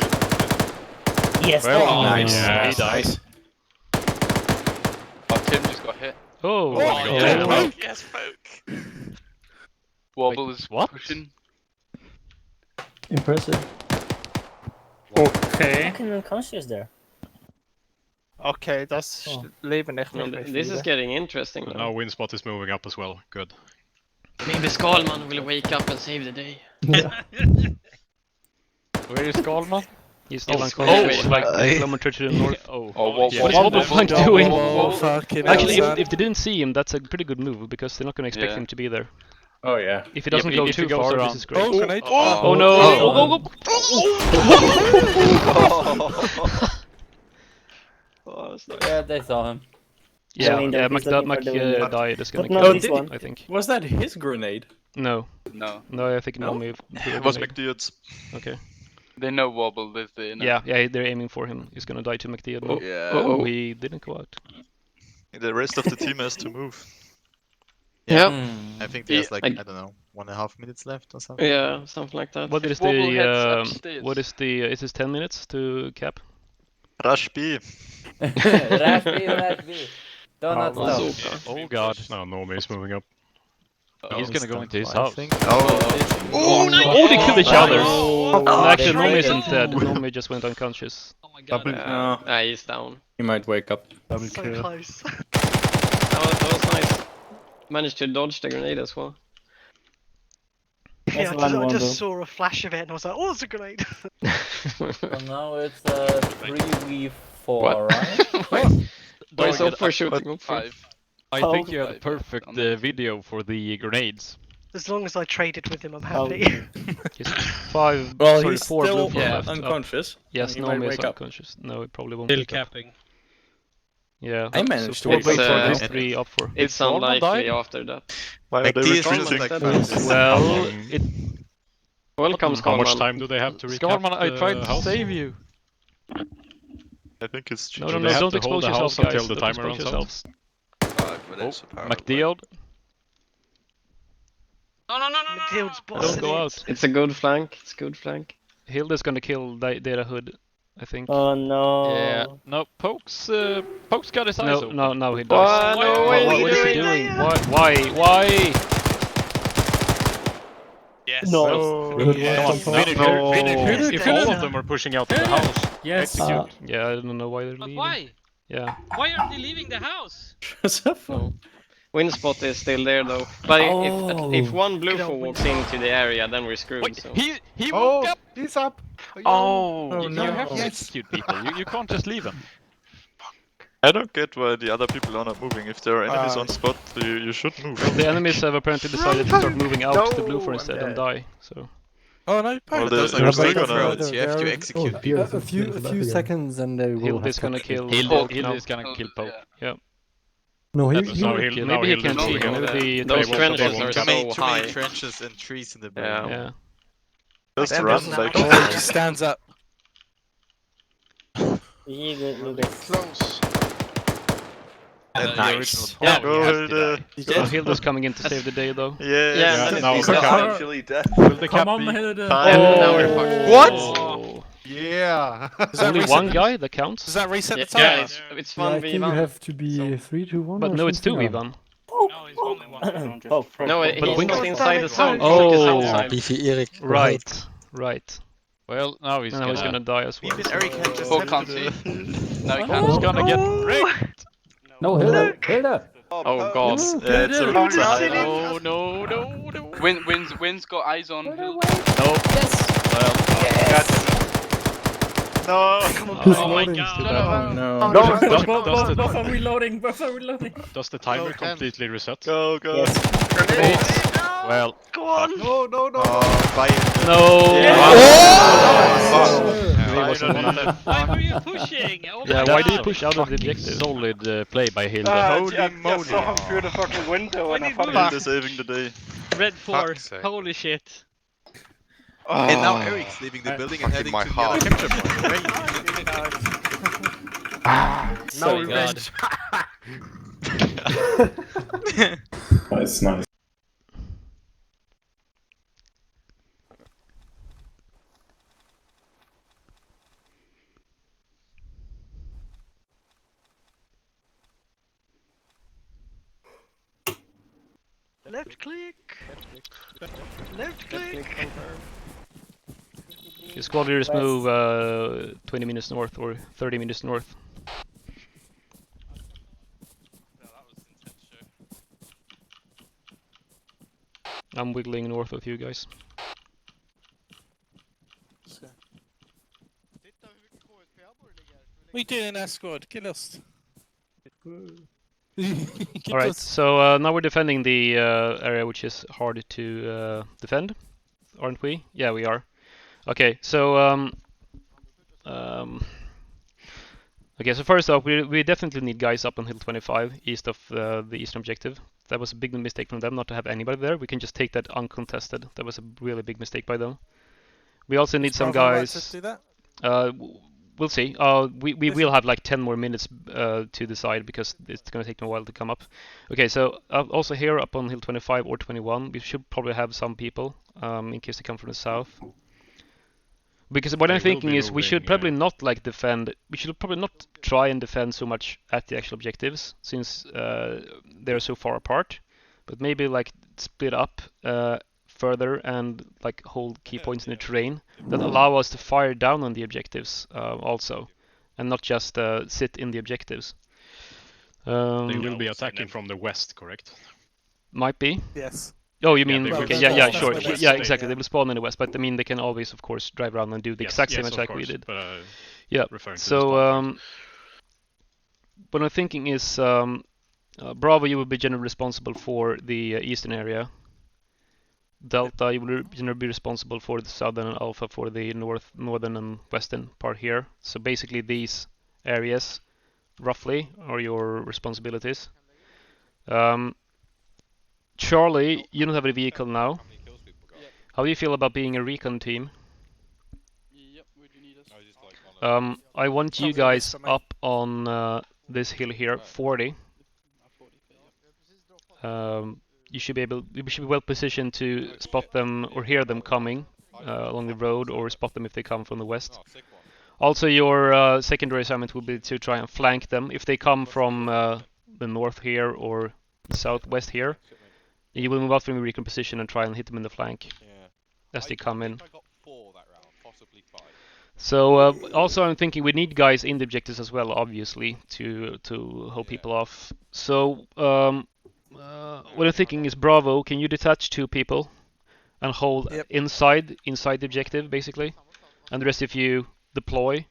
Yes, Well, nice. yeah, he dies. Oh, Tim just got hit. Oh, yeah. Yes, folk. Wobble is what? pushing. Impressive. Okay. How can you unconscious there? Okay, das Leben echt No, nicht this is getting interesting Now now. Winspot is moving up as well. Good. Maybe Skalman will wake up and save the day. Where is Skalman? He's still Oh, unconscious, oh, like a kilometer to the north. Oh, What is Wobbleflank doing? Actually, if they didn't see him, that's a pretty good move because they're not going to expect him to be there. Oh yeah. If he doesn't but go if he too goes far, around- this is great. Oh, grenade! Oh no! Yeah, they saw him. Yeah, I mean, yeah, he's looking Mac for the window. died. Is gonna But kill not this him, one. I think. Was that his grenade? No, No. I think Nomi. It was McDeard's. Okay. They know Wobble is the. Yeah, they're aiming for him. He's gonna die to McDeard. Oh, yeah. Oh, he didn't go out. The rest of the team has to move. Yeah. I think there's like, I don't know, 1.5 minutes left or something. Yeah, something like that. What is Wobble heads the? upstairs. What is the? Is this 10 minutes to cap? Rush B. Rush B. Donut stop. Oh god. Now Nomi is moving up. He's gonna go into his house. Oh, they killed each other. No, actually, Nomi isn't dead. Nomi just went unconscious. Oh my god. He's down. He might wake up. So close. That was nice. Managed to dodge the grenade as well. That's Yeah, one I wonder. just saw a flash of it and I was like, oh, it's a grenade. So now it's 3v4, What? right? Why is Opfer shooting Opfer? 5. I think you have the perfect video for the grenades. As long as I traded with him, I'm happy. He's 5. Well, sorry, he's 4 still blue left. unconscious. Yes, He no, might is wake up. unconscious. No, it probably won't. Still wake up. capping. Yeah. I managed to four wake blue up for now. these 3 up for. It's unlikely after that. Why are Like they these retreating? ones, Well, it. Welcome, How much Scarman. time do they have to recap Scarman, I tried to house? save you. I think it's No, Do no, they no, have don't to hold expose the house yourselves, guys. until the Don't timer expose runs out? yourselves. McDeod. No. Matilda's Don't bossing go it. out. It's a good flank. It's a good flank. Hilda's gonna kill Data Hood, I think. Oh no. Yeah. No, Poke's got his eyes No, open. no, he does. What is he doing? Why? Yes. No. Come on, finish. If all of them are pushing out of the house, Yes. execute. Yeah, I don't know why they're But leaving. why? Yeah. Why are they leaving the house? Windspot is still there though. But if one BLUFOR walks into the area, then we're screwed. Wait, So. he woke up. He's up. You no. have to execute people. You can't just leave them. I don't get why the other people are not moving. If there are enemies on spot, you should move. Well, the enemies have apparently decided to start moving out to the blue for instead and die. So. Oh no, Well, Those they're are still great gonna. roads. You have to execute people. A few seconds and they will Hilda's have gonna captured. kill. Hilda is gonna kill Poke. Yeah. No, Maybe he can't see. Maybe the Those trenches are Too many so high. trenches and trees in the back. Yeah. Just Then run there's like. Oh, he stands up. Close. Nice. Yeah. Go, Hilda. Oh, Hilda's coming in to save the day though. Yeah, now he's the cap. actually dead. Will the Come cap on, be? Hilda. Now we're fucked. What? Yeah. Does that Only reset one the- guy that counts. Does that reset the Yeah, timer? it's Yeah, I think you 1v1. have to be 3 to 1. But or no, it's something. 2v1. No, it's only one. No, he's Windows- not inside the zone. Oh. Focus outside. Beefy Erik. Right. Well, now he's Now he's gonna die as well. Even Eric had just Paul had can't to- see. No, he can't. He's gonna get wrecked. No, Hilda! Oh god. Yeah, it's a route to hide. No. Wind's got eyes on. No. No. Oh my god. No. Buffer reloading. Does the timer completely reset? Go. Well. Go on. No. Buy it. Why were you pushing? Oh Yeah, my why do you god. push out of the objective? Solid play by Hilda. Holy moly. through the fucking window When he Hilda saving the day. Red 4. Fuck's sake. Holy shit. And now Eric's leaving the building and heading to the other capture point. No revenge. Nice. Left click. Left click. Your squad leaders move 20 minutes north or 30 minutes north. I'm wiggling north of you guys. What are you doing in our squad? Get lost. Alright, so now we're defending the area which is hard to defend, aren't we? Yeah, we are. Okay, so okay, so first off, we definitely need guys up on Hill 25, east of the eastern objective. That was a big mistake from them not to have anybody there. We can just take that uncontested. That was a really big mistake by them. We also need some guys. Do that? We'll see. We will have like 10 more minutes to decide because it's gonna take them a while to come up. Okay, so also here up on Hill 25 or 21, we should probably have some people in case they come from the south. Because what I'm thinking is we should probably not like defend. We should probably not try and defend so much at the actual objectives since they're so far apart. But maybe like split up further and like hold key points in the terrain that allow us to fire down on the objectives also, and not just sit in the objectives. They will be attacking from the west, correct? Might be. Yes. Oh, you mean they will okay? spawn Yeah, from sure. the west. Yeah, exactly. They will spawn in the west, but I mean they can always, of course, drive around and do the exact same of attack we course, did. but, Yeah. referring to the So what I'm thinking is Bravo, you will be generally responsible for the eastern area. Delta, you will generally be responsible for the southern, and Alpha for the northern and western part here. So basically these areas, roughly, are your responsibilities. Charlie, you don't have a vehicle now. How do you feel about being a recon team? I want you guys up on this hill here, 40. You should be well positioned to spot them or hear them coming along the road, or spot them if they come from the west. Also, your secondary assignment will be to try and flank them if they come from the north here or the southwest here. You will move out from your recon position and try and hit them in the flank as they come in. So also I'm thinking we need guys in the objectives as well, obviously, to hold people off. So what I'm thinking is, Bravo, can you detach 2 people and hold inside the objective, basically, and the rest of you deploy.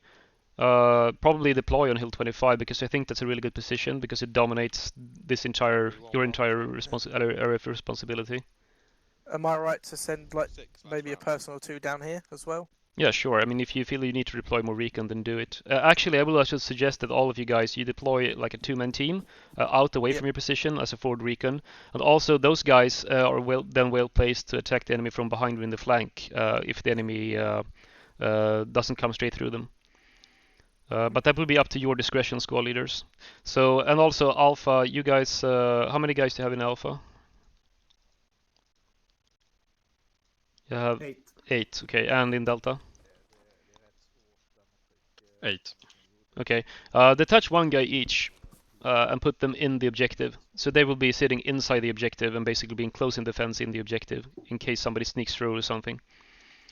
Probably deploy on Hill 25, because I think that's a really good position, because it dominates this your entire area of responsibility. Am I right to send like maybe a person or 2 down here as well? Yeah, sure. I mean, if you feel you need to deploy more recon, then do it. Actually, I should suggest that all of you guys, you deploy like a 2-man team out away from your position as a forward recon, and also those guys are well placed to attack the enemy from behind or in the flank if the enemy doesn't come straight through them. But that will be up to your discretion, squad leaders. So, and also Alpha, you guys, how many guys do you have in Alpha? You have 8, okay, and in Delta? 8. Okay, detach 1 guy each and put them in the objective. So they will be sitting inside the objective and basically being close in defense in the objective in case somebody sneaks through or something.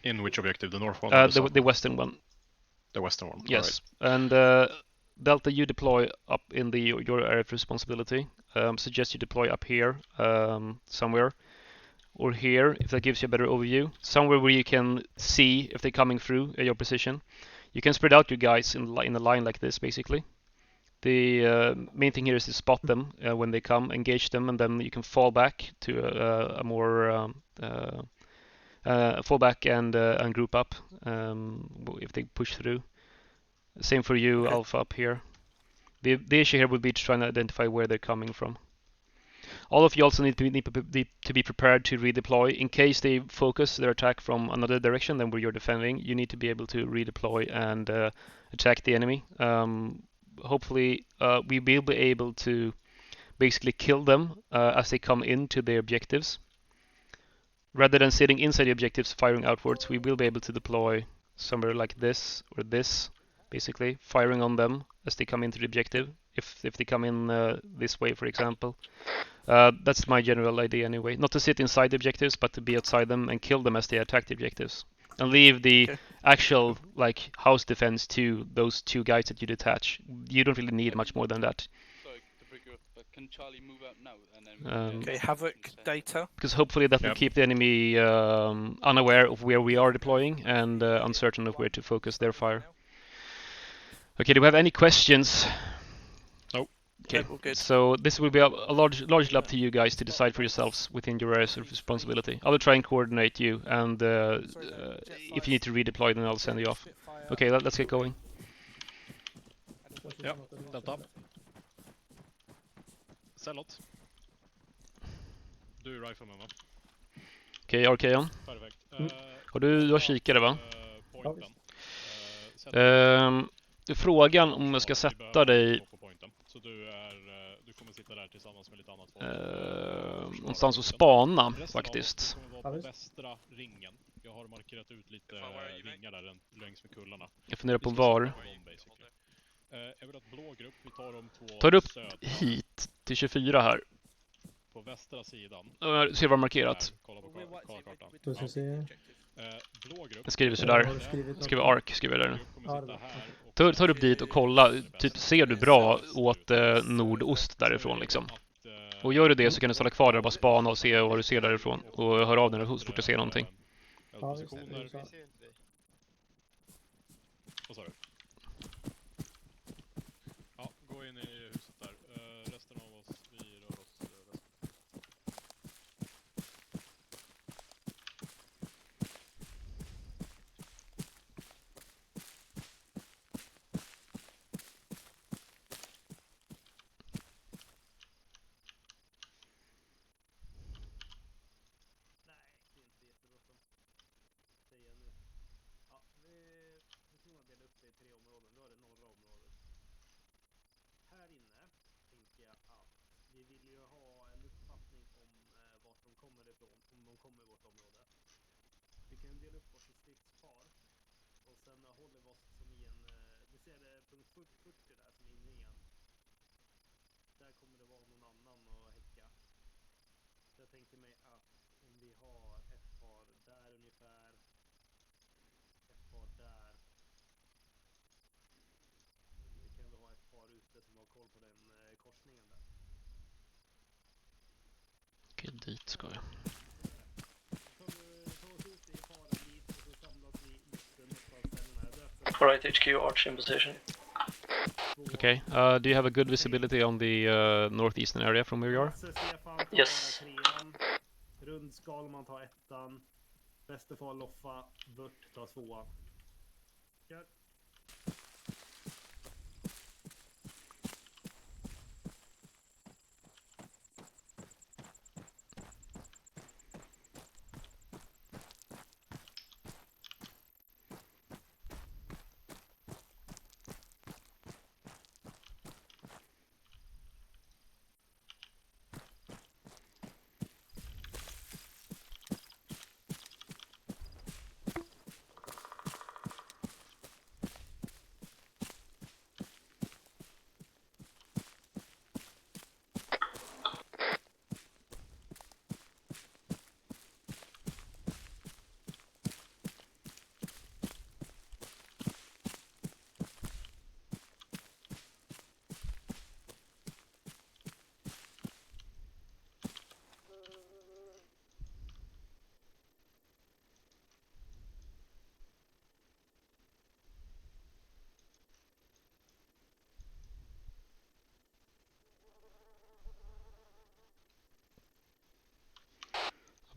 In which objective? The north one? Or the western one. The western one. Yes, right. And Delta, you deploy up in your area of responsibility. Suggest you deploy up here somewhere, or here if that gives you a better overview. Somewhere where you can see if they're coming through your position. You can spread out your guys in a line like this, basically. The main thing here is to spot them when they come, engage them, and then you can fall back to a more fall back and group up if they push through. Same for you, Alpha, up here. The issue here would be to try and identify where they're coming from. All of you also need to be prepared to redeploy in case they focus their attack from another direction than where you're defending. You need to be able to redeploy and attack the enemy. Hopefully, we will be able to basically kill them as they come into their objectives. Rather than sitting inside the objectives firing outwards, we will be able to deploy somewhere like this or this, basically firing on them as they come into the objective. If they come in this way, for example. That's my general idea anyway. Not to sit inside the objectives, but to be outside them and kill them as they attack the objectives. And leave the actual like house defense to those 2 guys that you detach. You don't really need much more than that. Can Charlie move out now? And then okay, Havoc data. Because hopefully that will keep the enemy unaware of where we are deploying and uncertain of where to focus their fire. Okay, do we have any questions? Nope. Okay, so this will be largely up to you guys to decide for yourselves within your areas of responsibility. I will try and coordinate you, and if you need to redeploy, then I'll send you off. Okay, let's get going. Ja, Delta. Cellot. Du är rifleman, va? Okej, Arkeon. Perfekt. Du har kikare, va? Frågan om jag ska sätta dig så du kommer sitta där tillsammans med lite annat folk. Någonstans och spana faktiskt. På västra ringen. Jag har markerat ut lite ringar där längs med kullarna. Jag funderar på var. Jag vill ha ett blå grupp. Vi tar de 2. Tar upp hit till 24 här. På västra sidan. Ser vad markerat. Kolla på kartan. Då ska se. Blå grupp. Jag skriver sådär. Skriver ark, skriver jag där. Tar upp dit och kolla. Typ, ser du bra åt nordost därifrån liksom. Och gör du det så kan du ställa kvar där och bara spana och se vad du ser därifrån. Och höra av dig så fort du ser någonting. Vad sa du? Ja, gå in i ju ha en uppfattning om vart de kommer ifrån, om de kommer i vårt område. Vi kan dela upp oss i stridspar och sen håller vi oss som i en... Ni ser det punkt 40 där som är inringen. Där kommer det vara någon annan och häcka. Så jag tänker mig att om vi har ett par där ungefär, ett par där. Vi kan ha ett par ute som har koll på den korsningen där. Okej, dit ska jag. Alright, HQ, arch in position. Okay, do you have a good visibility on the northeastern area from where you are? Yes. Rundskal man tar ettan. Västerfall Loffa, Vört tar tvåan. Kör.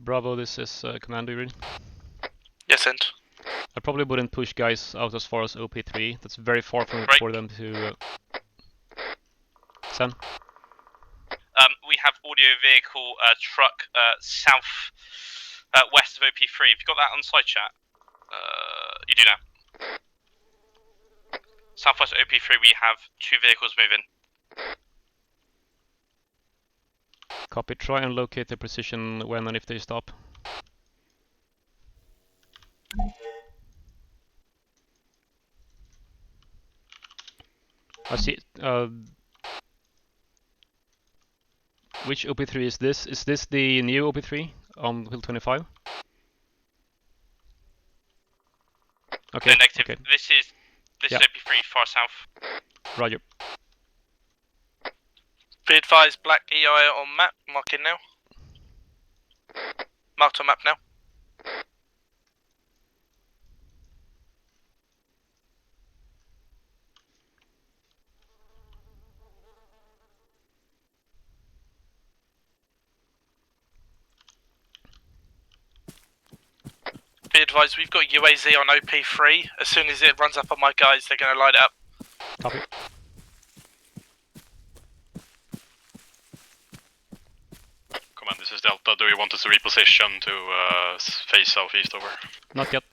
Bravo, this is Commander, you read? Yes, and? I probably wouldn't push guys out as far as OP3. That's very far from for them to... Sen? We have audio vehicle truck south west of OP3. Have you got that on side chat? You do now. Southwest OP3, we have 2 vehicles moving. Copy. Try and locate their position when and if they stop. I see. Which OP3 is this? Is this the new OP3 on Hill 25? Okay. No, negative. Okay. This is OP3 far south. Roger. Be advised, black EI on map, marking now. Marked on map now. Be advised, we've got UAZ on OP3. As soon as it runs up on my guys, they're going to light it up. Copy. Command, this is Delta. Do you want us to reposition to face southeast over? Not yet.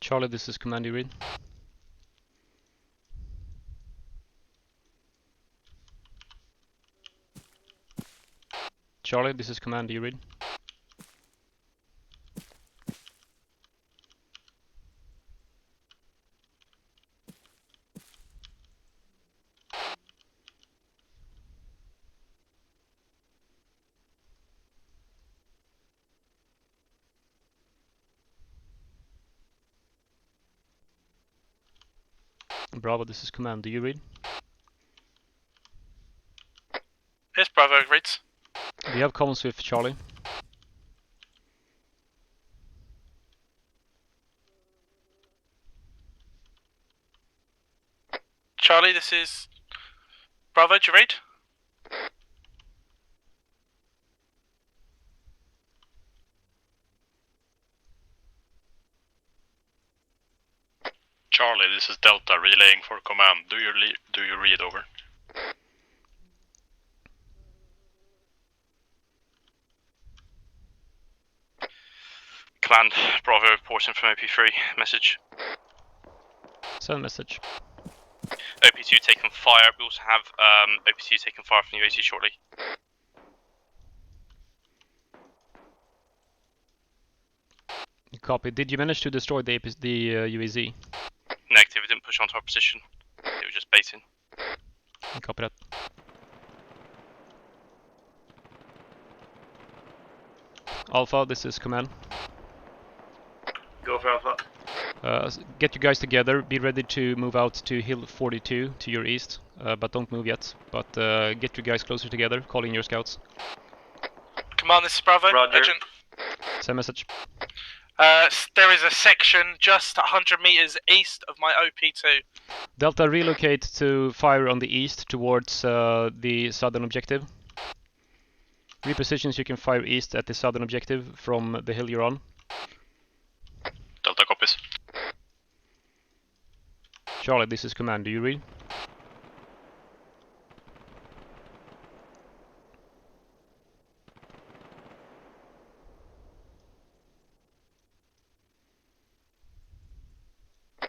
Charlie, this is Command, you read? Charlie, this is Command, do you read? Bravo, this is command. Do you read? Yes, Bravo reads. Do you have comms with Charlie? Charlie, this is Bravo. Do you read? Charlie, this is Delta relaying for command. Do you read over? Command, Bravo reporting from OP3. Message. Send message. OP2 taking fire. We also have OP2 taking fire from UAC shortly. Copy. Did you manage to destroy the UAZ? Negative, it didn't push onto our position. It was just baiting. Copy that. Alpha, this is command. Go for Alpha. Get you guys together. Be ready to move out to Hill 42 to your east, but don't move yet. But get you guys closer together. Calling your scouts. Command, this is Bravo. Roger. Agent. Send message. There is a section just 100 meters east of my OP2. Delta, relocate to fire on the east towards the southern objective. Repositions, you can fire east at the southern objective from the hill you're on. Delta copies. Charlie, this is command. Do you read?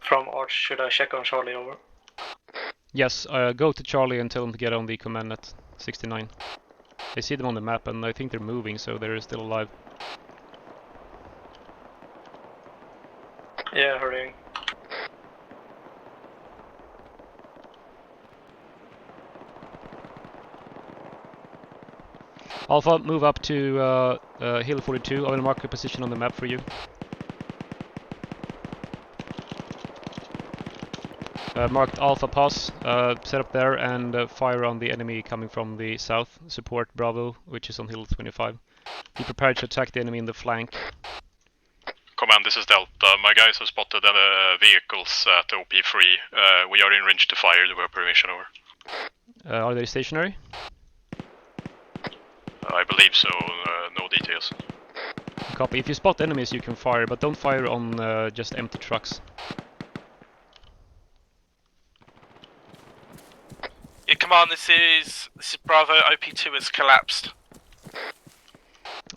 From Arch, should I check on Charlie over? Yes, go to Charlie and tell them to get on the command net 69. I see them on the map and I think they're moving, so they're still alive. Yeah, hurrying. Alpha, move up to Hill 42. I will mark a position on the map for you. Marked Alpha Pass, set up there and fire on the enemy coming from the south. Support Bravo, which is on Hill 25. Be prepared to attack the enemy in the flank. Command, this is Delta. My guys have spotted vehicles at OP3. We are in range to fire. Do we have permission over? Are they stationary? I believe so. No details. Copy. If you spot enemies, you can fire, but don't fire on just empty trucks. Yeah, command, this is Bravo. OP2 has collapsed.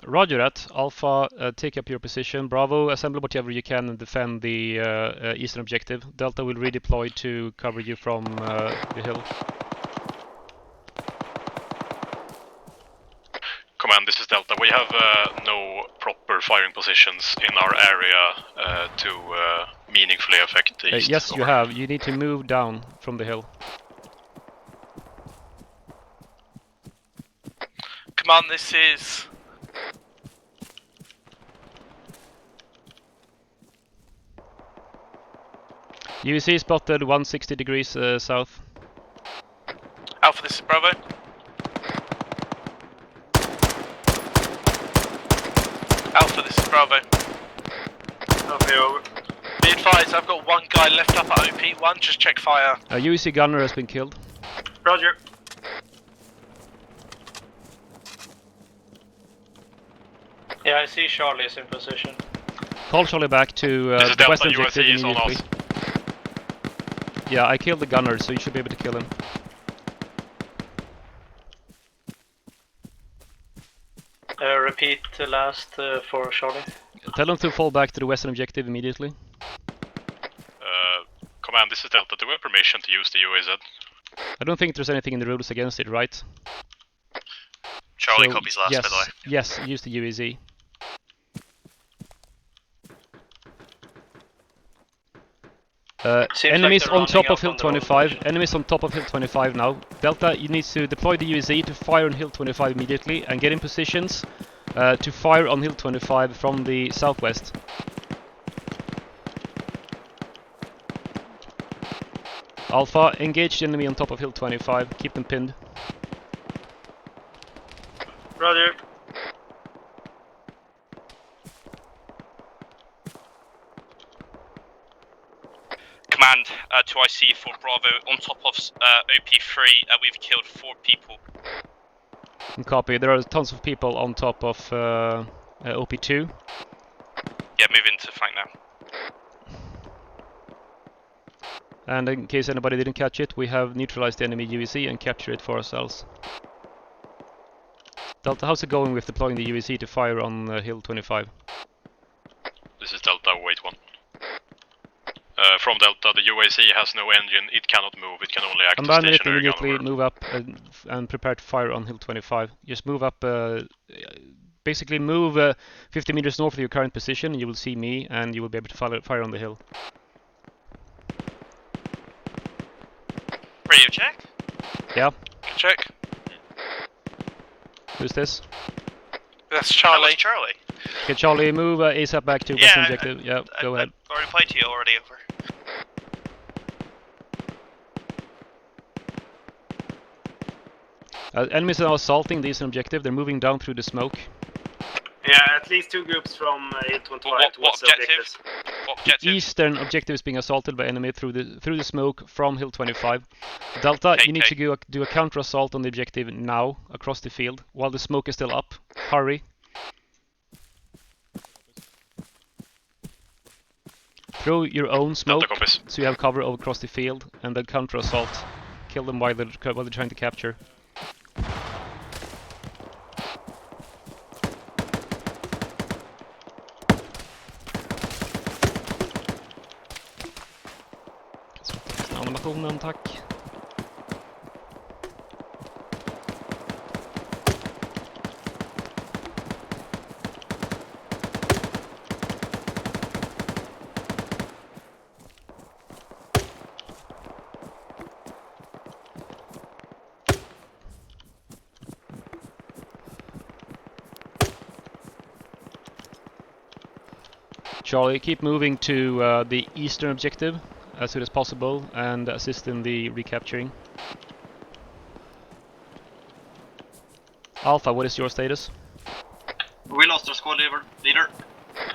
Roger that. Alpha, take up your position. Bravo, assemble whatever you can and defend the eastern objective. Delta will redeploy to cover you from the hill. Command, this is Delta. We have no proper firing positions in our area to meaningfully affect the east. Yes, you have. You need to move down from the hill. Command, this is... UEC spotted 160 degrees south. Alpha, this is Bravo. Alpha, this is Bravo. Okay, over. Be advised, I've got one guy left up at OP1, just check fire. UEC gunner has been killed. Roger. Yeah, I see Charlie is in position. Call Charlie back to the western objective immediately. Yeah, I killed the gunner, so you should be able to kill him. Repeat the last for Charlie. Tell them to fall back to the western objective immediately. Command, this is Delta. Do we have permission to use the UAZ? I don't think there's anything in the rules against it, right? Charlie So, copies last, yes, by the way. Yes, use the UAZ. Enemies on top of Hill 25. Enemies on top of Hill 25 now. Delta, you need to deploy the UAZ to fire on Hill 25 immediately and get in positions to fire on Hill 25 from the southwest. Alpha, engage the enemy on top of hill 25. Keep them pinned. Roger. Command to IC for Bravo. On top of OP3, we've killed 4 people. Copy. There are tons of people on top of OP2. Yeah, move into flank now. And in case anybody didn't catch it, we have neutralized the enemy UEC and captured it for ourselves. Delta, how's it going with deploying the UEC to fire on hill 25? This is Delta, wait 1. From Delta, the UAC has no engine, it cannot move, it can only act as Abandon it stationary immediately, gunner. move up and prepare to fire on hill 25. Just move up, basically move 50 meters north of your current position and you will see me and you will be able to fire on the hill. Radio check? Yeah. Check. Who's this? That's Charlie. That was Charlie. Okay, Charlie, move ASAP back to western objective. Yeah, go ahead. I already replied to you already, over. Enemies are now assaulting the eastern objective. They're moving down through the smoke. Yeah, at least 2 groups from hill 25 towards the objectives. What objective? Eastern objective is being assaulted by enemy through the smoke from hill 25. Delta, you need to go do a counter assault on the objective now across the field while the smoke is still up. Hurry. Throw your own smoke so you have cover across the field and then counter assault. Kill them while they're trying to capture. Animationen, tack. Charlie, keep moving to the eastern objective as soon as possible and assist in the recapturing. Alpha, what is your status? We lost our squad leader.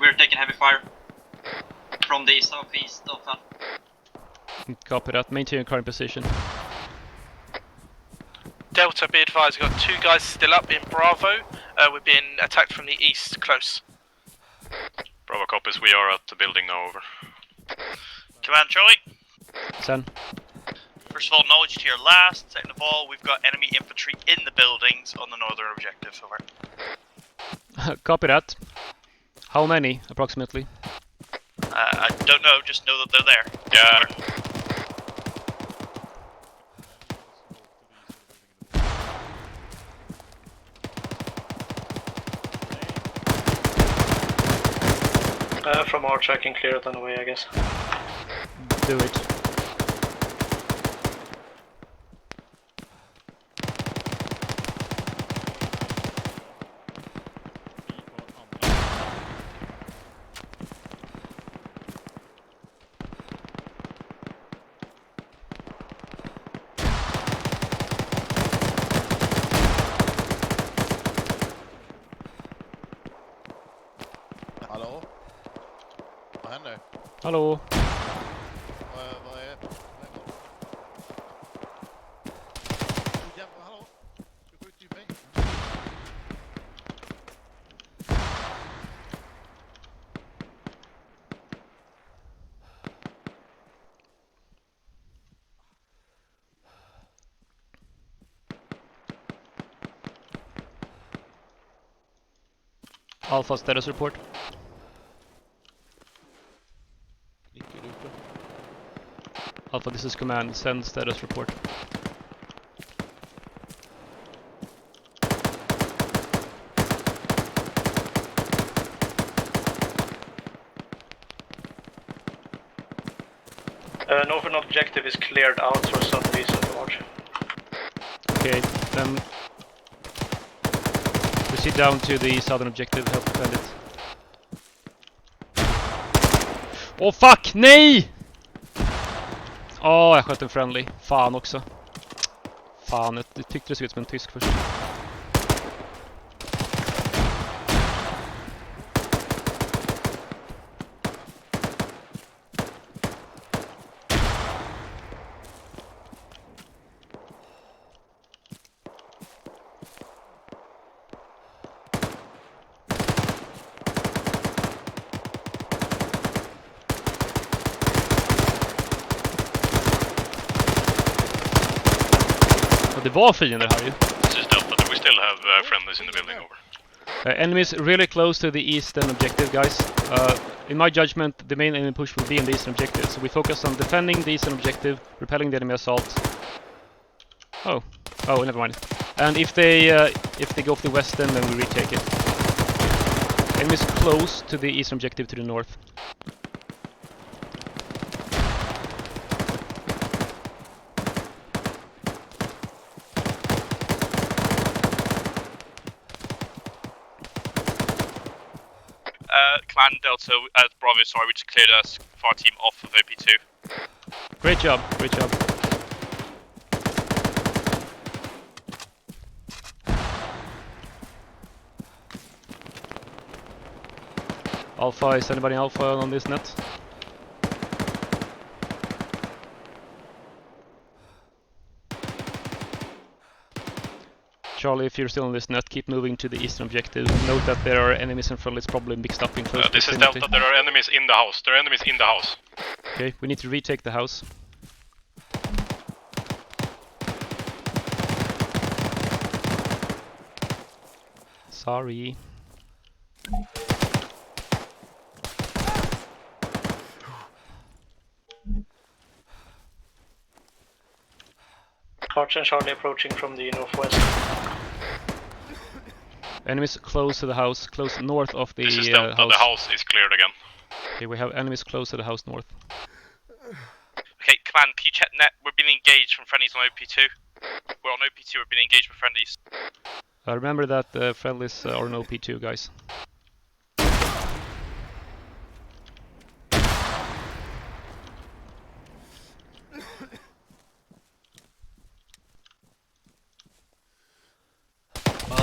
We're taking heavy fire from the southeast of that. Copy that. Maintain your current position. Delta, be advised, we've got 2 guys still up in Bravo. We're being attacked from the east, close. Bravo copies, we are at the building now, over. Command Charlie. Sen. First of all, knowledge to your last. Second of all, we've got enemy infantry in the buildings on the northern objective, over. Copy that. How many, approximately? I don't know, just know that they're there. Yeah. From our tracking, clear it on the way, I guess. Do it. Hallå? Vad händer? Hallå? Vad är... Jävlar, hallå? Du skjuter ju mig. Alpha status report. Alpha, this is command. Send status report. Northern objective is cleared out for southeast of the march. Okay, then proceed down to the southern objective, help defend it. Oh fuck, nej! Åh, jag sköt en friendly. Fan också. Fan, jag tyckte det såg ut som en tysk först. Det var fiender här ju. This is Delta. Do we still have friendlies in the building? Over. Enemies really close to the eastern objective, guys. In my judgment, the main enemy push will be in the eastern objective, so we focus on defending the eastern objective, repelling the enemy assault. Oh, never mind. And if they go off the western, then we retake it. Enemies close to the eastern objective to the north. Clan Delta, Bravo, sorry, we just cleared us fire team off of OP2. Great job, great job. Alpha, is anybody Alpha on this net? Charlie, if you're still on this net, keep moving to the eastern objective. Note that there are enemies and friendlies probably mixed up in close This is proximity. Delta, there are enemies in the house. There are enemies in the house. Okay, we need to retake the house. Sorry. Arch and Charlie approaching from the northwest. Enemies close to the house, close north of the This is Delta, house. the house is cleared again. Okay, we have enemies close to the house north. Okay, command, can you check net? We're being engaged from friendlies on OP2. We're on OP2, we're being engaged with friendlies. Remember that friendlies are on OP2, guys.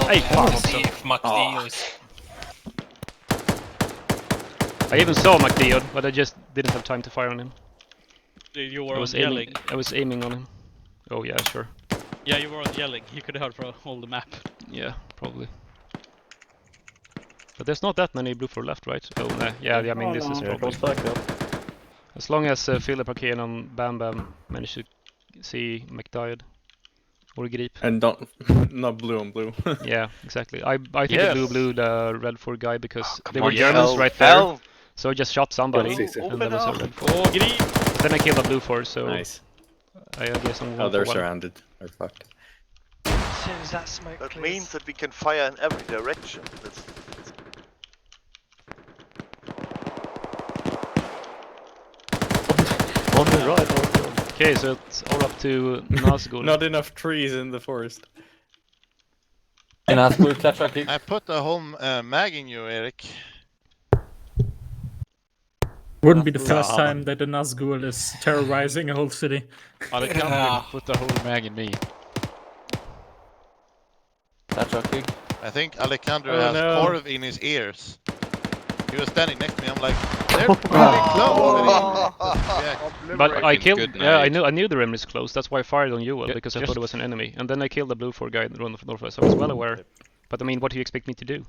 Hey, fan också. I even saw MacDeod, but I just didn't have time to fire on him. You were on yelling. I was aiming on him. Oh yeah, sure. Yeah, you were on yelling. You could have heard from all the map. Yeah, probably. But there's not that many BLUFOR left, right? Oh, nah. Yeah, I mean, this is probably... As long as Philip, Arcane and Bam Bam manage to see MacDiod. Or Grip. And not blue on blue. Yeah, exactly. I think Yes. blue the red 4 guy because they come were on, Germans hell, right there. hell. So I just shot somebody and that was a red 4. Oh, Grip! Then I killed a blue 4, so Nice. I guess I'm 1 Oh, they're for 1. surrounded. They're fucked. As soon as that smoke That clears. means that we can fire in every direction. That's On the right. Okay, so it's all up to Nazgul. Not enough trees in the forest. I put a whole mag in you, Eric. Wouldn't be the first time that the Nazgul is terrorizing a whole city. Alexander put the whole mag in me. I think Alejandro Oh, has no. Corv in his ears. He was standing next to me. I'm like, they're really close. Yeah. But I killed. good Yeah, I night. knew the rim is close. That's why I fired on you, because I thought it was an enemy. And then I killed the blue 4 guy in the northwest. So I was well aware. But I mean, what do you expect me to do?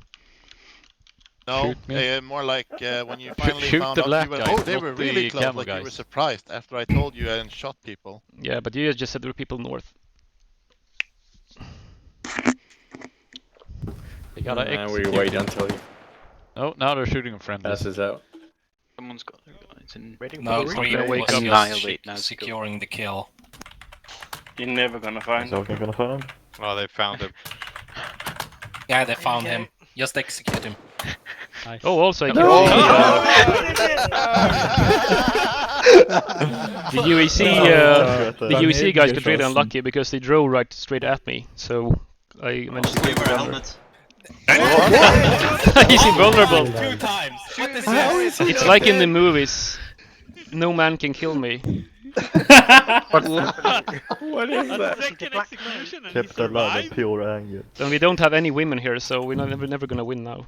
No, Shoot me. more like when you finally Shoot found the out black you were, guys, oh, they not were the really close. camo Like you were guys. surprised after I told you and shot people. Yeah, but you just said there were people north. They gotta we execute wait them. until he Oh, now they're shooting a friend. passes out. Someone's got their guys in. No, Green Green gonna wake was up. Annihilate now. securing the kill. You're never gonna find him. gonna find him. Well, they found him. Yeah, they found him. Just execute him. Nice. Oh, also I No! killed the UAC. The UAC guys got really unlucky because they drove right straight at me. So I managed to kill the gunner. He's invulnerable. 2 times. What is this? It's like in the movies. No man can kill me. What is A that? second execution and he Kept alive survived? and pure anger. And we don't have any women here, so we're never gonna win now.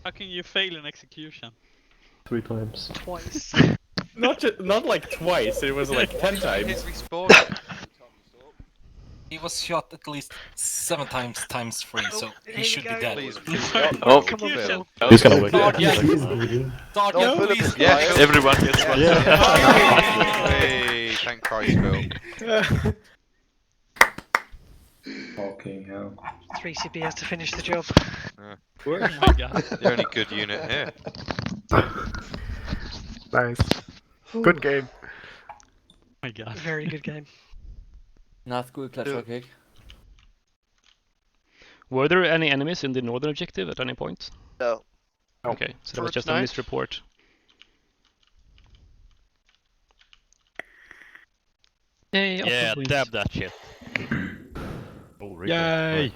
How can you fail an execution? 3 times. Twice. Not like twice, it was like 10 times. He was shot at least 7 times times 3, so he should be dead. Oh, Come on, Phil. he's gonna win. Start, yes. Yeah. Start, No, yes, Philip please. is Yeah, fine. everyone gets one. Hey, thank Christ, Phil. Fucking hell. 3 CP has to finish the job. Oh my god. The only good unit here. Nice. Good game. Oh my god. Very good game. Not good, okay. Were there any enemies in the northern objective at any point? No. Okay, so that was just a misreport. Yeah, dab that shit. Yay!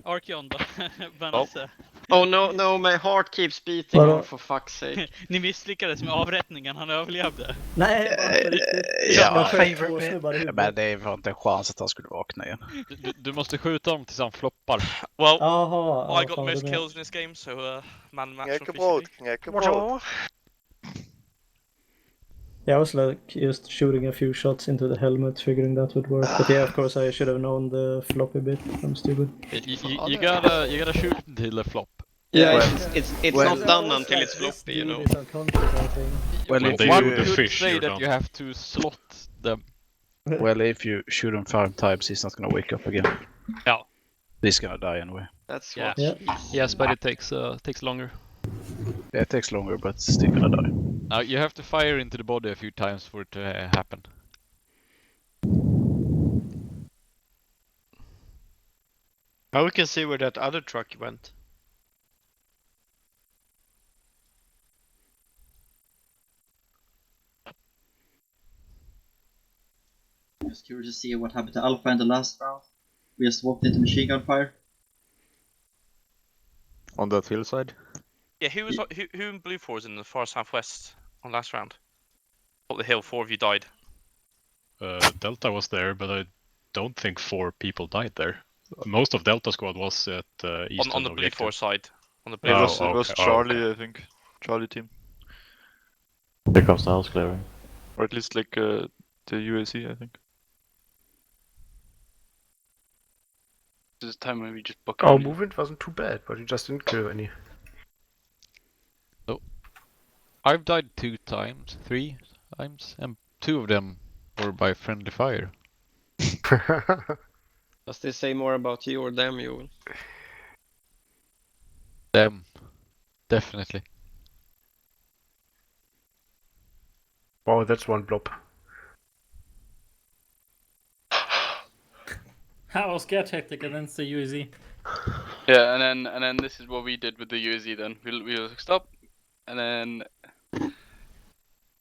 Archeon då, Oh. Vanessa. Oh no, my heart keeps beating, Vadå? oh, for fuck's sake. Ni misslyckades med avrättningen, han överlevde. Nej, bara på riktigt. Ja. Jag sköt 2 snubbar i huvudet. Men det var inte en chans att han skulle vakna igen. Du måste skjuta dem tills han floppar. Well, Jaha, I got the most kills in this game, so man match Knäckebröd. Yeah, I was like just shooting a few shots into the helmet, figuring that would work. But yeah, of course, I should have known the floppy bit. I'm stupid. You gotta shoot until the flop. Yeah, it's not done until it's floppy, you know. Well, if one you could say that you have to slot them. Well, if you shoot him 5 times, he's not gonna wake up again. Yeah. He's gonna die anyway. That's Yeah. what. Yes, but it takes longer. Yeah, it takes longer, but it's still gonna die. Now you have to fire into the body a few times for it to happen. Now we can see where that other truck went. Just curious to see what happened to Alpha in the last round. We just walked into machine gun fire. On that hillside? Yeah, who in BLUFOR was in the far southwest on last round? Up the hill, 4 of you died. Delta was there, but I don't think 4 people died there. Most of Delta squad was at eastern On the objective. BLUFOR side. On the It BLUFOR was Charlie, I think. Charlie team. Here comes the house clearing. Or at least like the UAC, I think. This is the time when we just book. Our movement wasn't too bad, but we just didn't kill any. So, I've died 3 times, and 2 of them were by friendly fire. Does this say more about you or them, Joel? Them, definitely. Wow, that's one blob. How was scare tactic against the UAZ? Yeah, and then this is what we did with the UAZ. Then we'll stop, and then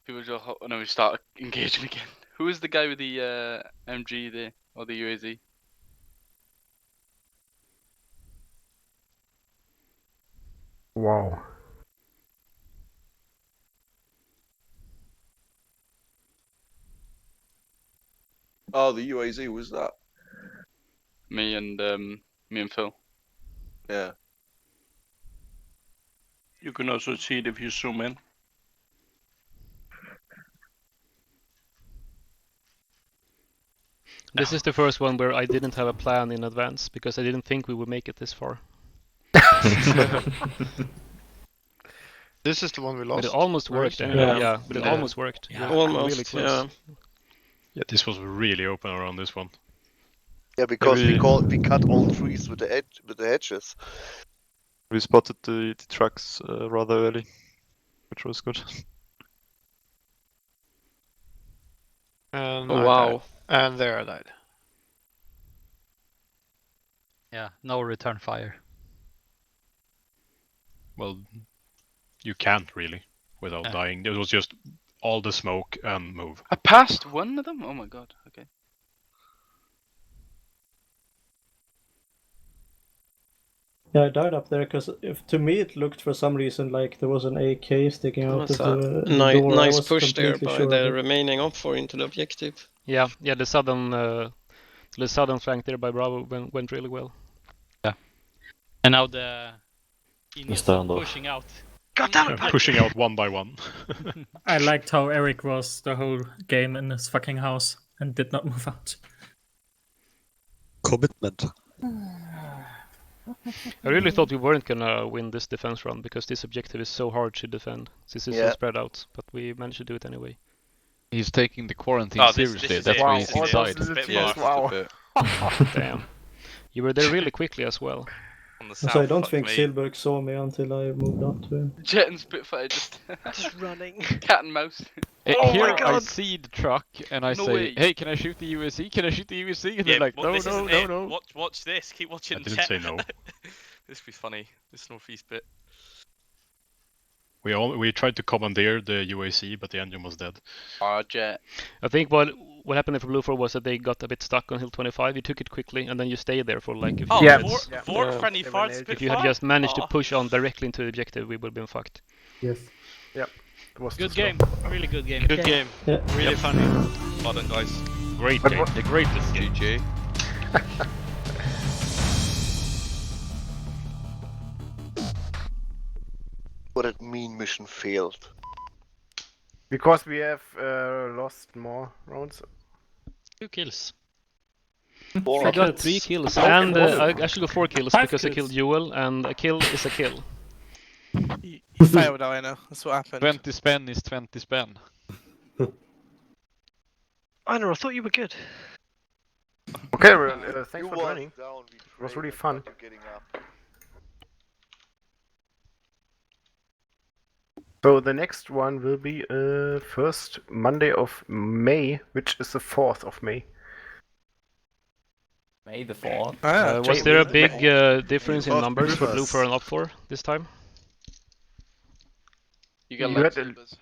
people just and then we start engaging again. Who is the guy with the MG there or the UAZ? Wow. Oh, the UAZ was that? Me and Phil. Yeah. You can also see it if you zoom in. This is the first one where I didn't have a plan in advance because I didn't think we would make it this far. This is the one we lost. But it almost worked. Anyway. Yeah, but it almost worked. Yeah. Almost. Really close. Yeah, this was really open around this one. Yeah, because we cut all trees with the hedges. We spotted the trucks rather early, which was good. And Oh, wow. And there I died. Yeah, no return fire. Well, you can't really without dying. It was just all the smoke and move. I passed one of them. Oh my god. Okay. Yeah, I died up there because to me it looked for some reason like there was an AK sticking out That's of the a door. I nice was push there completely by sure the of it. remaining OPFOR into the objective. Yeah, the southern flank there by Bravo went really well. Yeah. And now the Genius are Standoff. pushing out. God damn it! Pushing out one by one. I liked how Eric was the whole game in his fucking house and did not move out. Commitment. I really thought we weren't gonna win this defense run because this objective is so hard to defend since it's so Yeah. spread out, but we managed to do it anyway. He's taking the quarantine seriously. That's why he's inside. Damn. You were there really quickly as well. So I don't think Silberg saw me until I moved up to him. Jet and Spitfire just running. Cat and mouse. Oh Here my God. I see the truck and I No say, way. "Hey, can I shoot the USC? Can I shoot the USC?" And Yeah, they're like, well, "No, this no, isn't no, it. no." Watch this. Keep watching. I didn't Jet. say no. This will be funny. This northeast bit. We tried to commandeer the UAC, but the engine was dead. Jet. I think what happened for BLUFOR was that they got a bit stuck on Hill 25. You took it quickly and then you stayed there for like a few minutes. Four friendly fired If Spitfire. you had just managed to push on directly into the objective, we would have been fucked. Yes. Yep. It was Good too game. Really good game. Good game. Yeah. Really funny. Well done, guys. Great But game. what- The greatest game. GG. What a mean mission failed. Because we have lost more rounds. 2 kills. I got 3 kills, Oh, and oh. I actually got 4 kills 5 because I kills. killed Jewel, and a kill is a kill. You failed, I know. That's what happened. 20 spen is 20 spen. Anrop, I thought you were good. Okay, thanks You for was joining. down, we It was trained really and fun. got you getting up. So the next one will be first Monday of May, which is the 4th of May. May the 4th. Was there a big difference in numbers for Bluefors. BLUFOR and OPFOR this time? You got You like had a- silvers.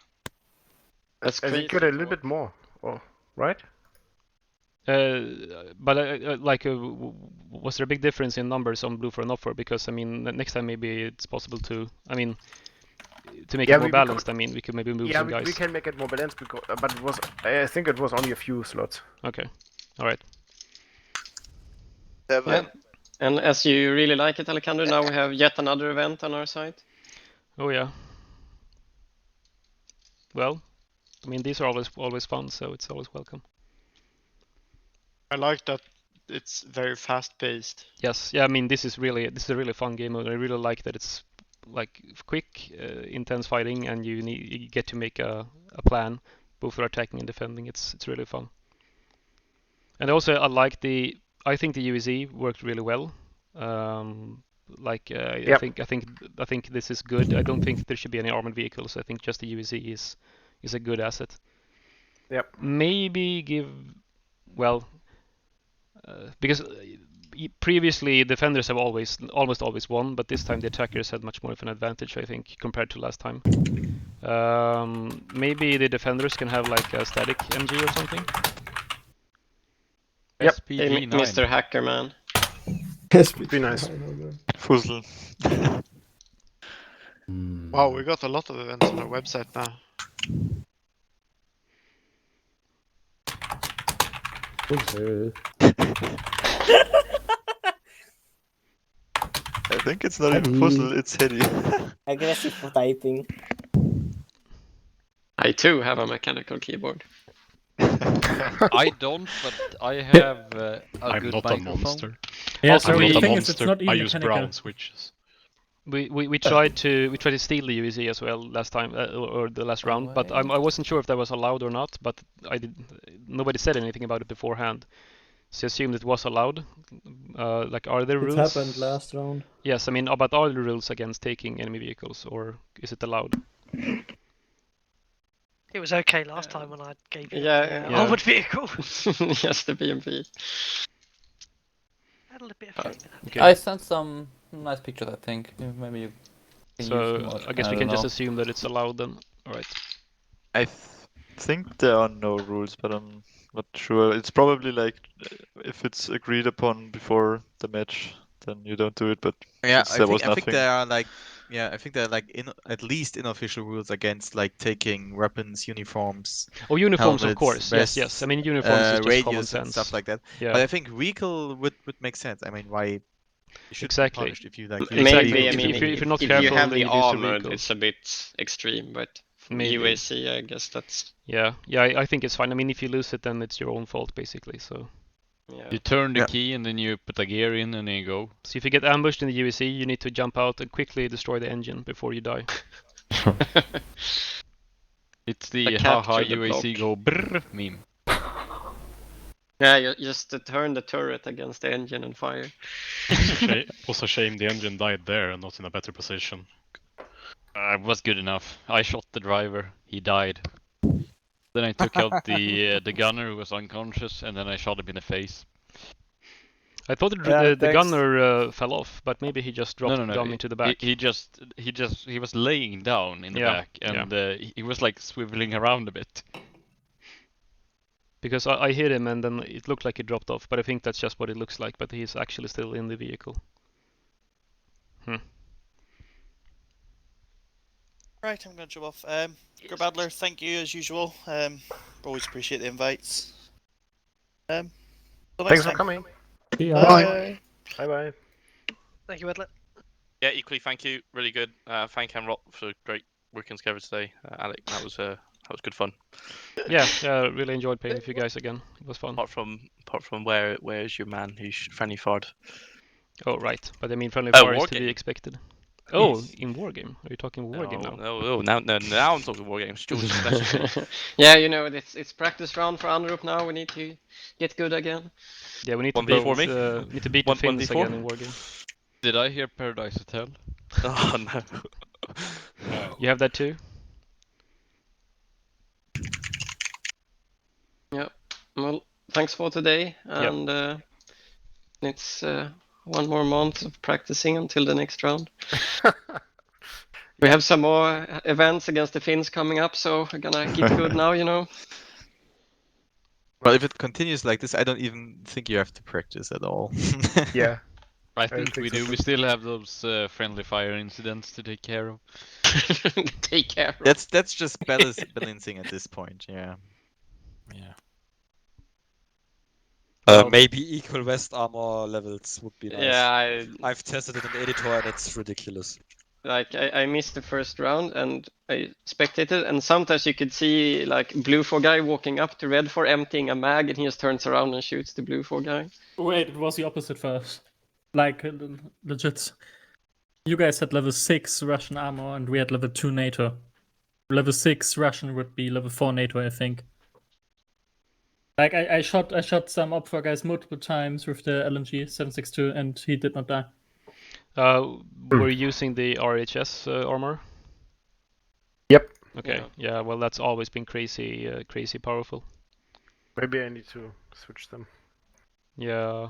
That's I think you got a little bit more, right? But was there a big difference in numbers on BLUFOR and OPFOR? Because I mean, next time maybe it's possible to, to make it more balanced. We could maybe move some guys. We can make it more balanced, because, but it was, I think it was only a few slots. Okay, all right. 7. Yeah. And as you really like it, Alejandro, now we have yet another event on our side. Oh yeah. Well, these are always fun, so it's always welcome. I like that it's very fast paced. Yes, yeah. This is a really fun game mode. I really like that it's like quick, intense fighting, and you get to make a plan both for attacking and defending. It's really fun. And also I think the UEZ worked really well. I think this is good. I don't think there should be any armored vehicles. I think just the UEZ is a good asset. Yep. Maybe because previously defenders have almost always won, but this time the attackers had much more of an advantage, I think, compared to last time. Maybe the defenders can have like a static MG or something. Yep. Hey, Mr. Hacker Man. Be nice. Fuzzle. Wow, we got a lot of events on our website now. I think it's not even puzzle, it's Hedy. Aggressive for typing. I too have a mechanical keyboard. I don't, but I have a I'm good not microphone. a monster. Yeah, Also, so we- the I'm not a thing is, it's monster. not I even use mechanical. brown switches. We tried to steal the UEZ as well last time or the last round, but I wasn't sure if that was allowed or not. But nobody said anything about it beforehand, so I assumed it was allowed. Are there It rules? happened last round. Yes, but are there rules against taking enemy vehicles, or is it allowed? It was okay last time when I gave you Yeah, the armored vehicle. Yes, the BMP. Had a little bit of faith in that. Okay. I sent some nice pictures, I think. Maybe you can use So them, or I guess we can just assume that it's allowed then. All right. I think there are no rules, but I'm not sure. It's probably like if it's agreed upon before the match, then you don't do it. But Yeah, since there was I think nothing. there are like, yeah, I think there are like at least unofficial rules against like taking weapons, uniforms. Oh, uniforms, of helmets, course. Yes, yes. vests, I mean, uniforms is just common radios and sense. stuff like that. Yeah. But I think recall would make sense. I mean, why you should be Exactly. punished if you like. use Exactly. Maybe, I vehicles. mean, if you're not if careful, you have then the you lose your armor, vehicle. it's a bit extreme, but for Maybe. UAC, I guess that's... Yeah, I think it's fine. I mean, if you lose it, then it's your own fault, basically. So. Yeah. You turn the key and then you put a gear in and then you go. So if you get ambushed in the UAC, you need to jump out and quickly destroy the engine before you die. It's the capture haha the UAC go brrr meme. Yeah, you just turn the turret against the engine and fire. Also shame the engine died there and not in a better position. It was good enough. I shot the driver. He died. Then I took out the gunner who was unconscious, and then I shot him in the face. I thought the gunner fell off, but maybe he just dropped down into the back. He was laying down in the back, and he was like swiveling around a bit. Because I hit him and then it looked like he dropped off, but I think that's just what it looks like, but he's actually still in the vehicle. Right, I'm going to jump off. Gruppe Adler, thank you as usual. Always appreciate the invites. Till next Thanks for time. coming. Bye. Bye. Thank you, Adler. Yeah, equally thank you. Really good. Thank Anrop for great working together today. Alec, that was good fun. Yeah, really enjoyed playing with you guys again. It was fun. Apart from where's your man who's friendly fired? Oh right, but I mean friendly fire is to Wargame. be expected. Oh, in Wargame? Are you talking Wargame now? No, now I'm talking Wargames. George's specialty. Yeah, you know, it's practice round for Anrop now. We need to get good again. Yeah, we need to 1v4 beat, need to beat the Finns again in Wargame. Did I hear Paradise Hotel? Oh no. You have that too? Yeah. Well, thanks for today, and it's one more month of practicing until the next round. We have some more events against the Finns coming up, so we're gonna get good now, you know. Well, if it continues like this, I don't even think you have to practice at all. Yeah. I think we do. We still have those friendly fire incidents to take care of. Take care of. That's just balancing at this point, yeah. Yeah. Maybe equal vest armor levels would be nice. Yeah, I've tested it in the editor and it's ridiculous. Like I missed the first round and I spectated, and sometimes you could see like BLUFOR guy walking up to Red4 emptying a mag, and he just turns around and shoots the BLUFOR guy. Wait, it was the opposite first. Like, legit. You guys had level 6 Russian armor and we had level 2 NATO. Level 6 Russian would be level 4 NATO, I think. Like, I shot some OPFOR guys multiple times with the LMG 762 and he did not die. Were you using the RHS armor? Yep. Okay, yeah, well that's always been crazy powerful. Maybe I need to switch them. Yeah,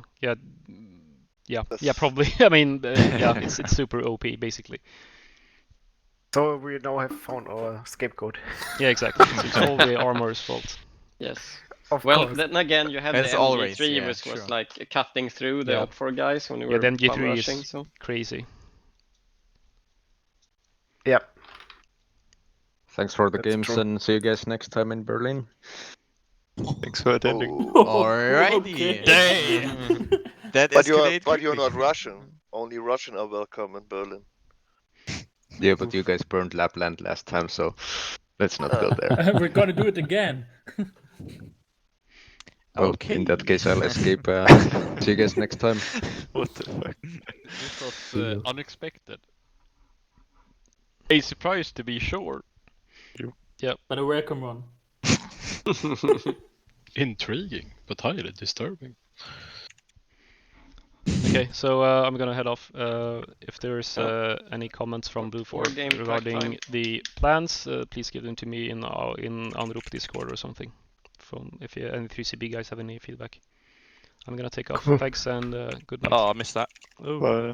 probably. I mean, yeah, it's super OP basically. So we now have found our scapegoat. Yeah, exactly. It's all the armor's fault. Yes. Of well, course. then again, you had As the always, MG3, yeah, which was sure. like cutting through the Yeah. OPFOR guys when we Yeah, were the MG3 bum rushing. is So. crazy. Yep. Thanks for the That's games true. and see you guys next time in Berlin. Thanks for attending. Alrighty. Damn. That But escalated you're not quickly. Russian. Only Russian are welcome in Berlin. Yeah, but you guys burned Lapland last time, so let's not go there. We're gonna do it again. Well, in that case, I'll escape. See you guys next time. What the fuck? This was unexpected. A surprise to be sure. Yep. But a welcome one. Intriguing, but highly disturbing. Okay, so I'm gonna head off. If there's any comments from BLUFOR game track regarding time. the plans, please give them to me in Anrop Discord or something. From if you any 3CB guys have any feedback, I'm gonna take off. Thanks and good night. Oh, I missed that. Bye.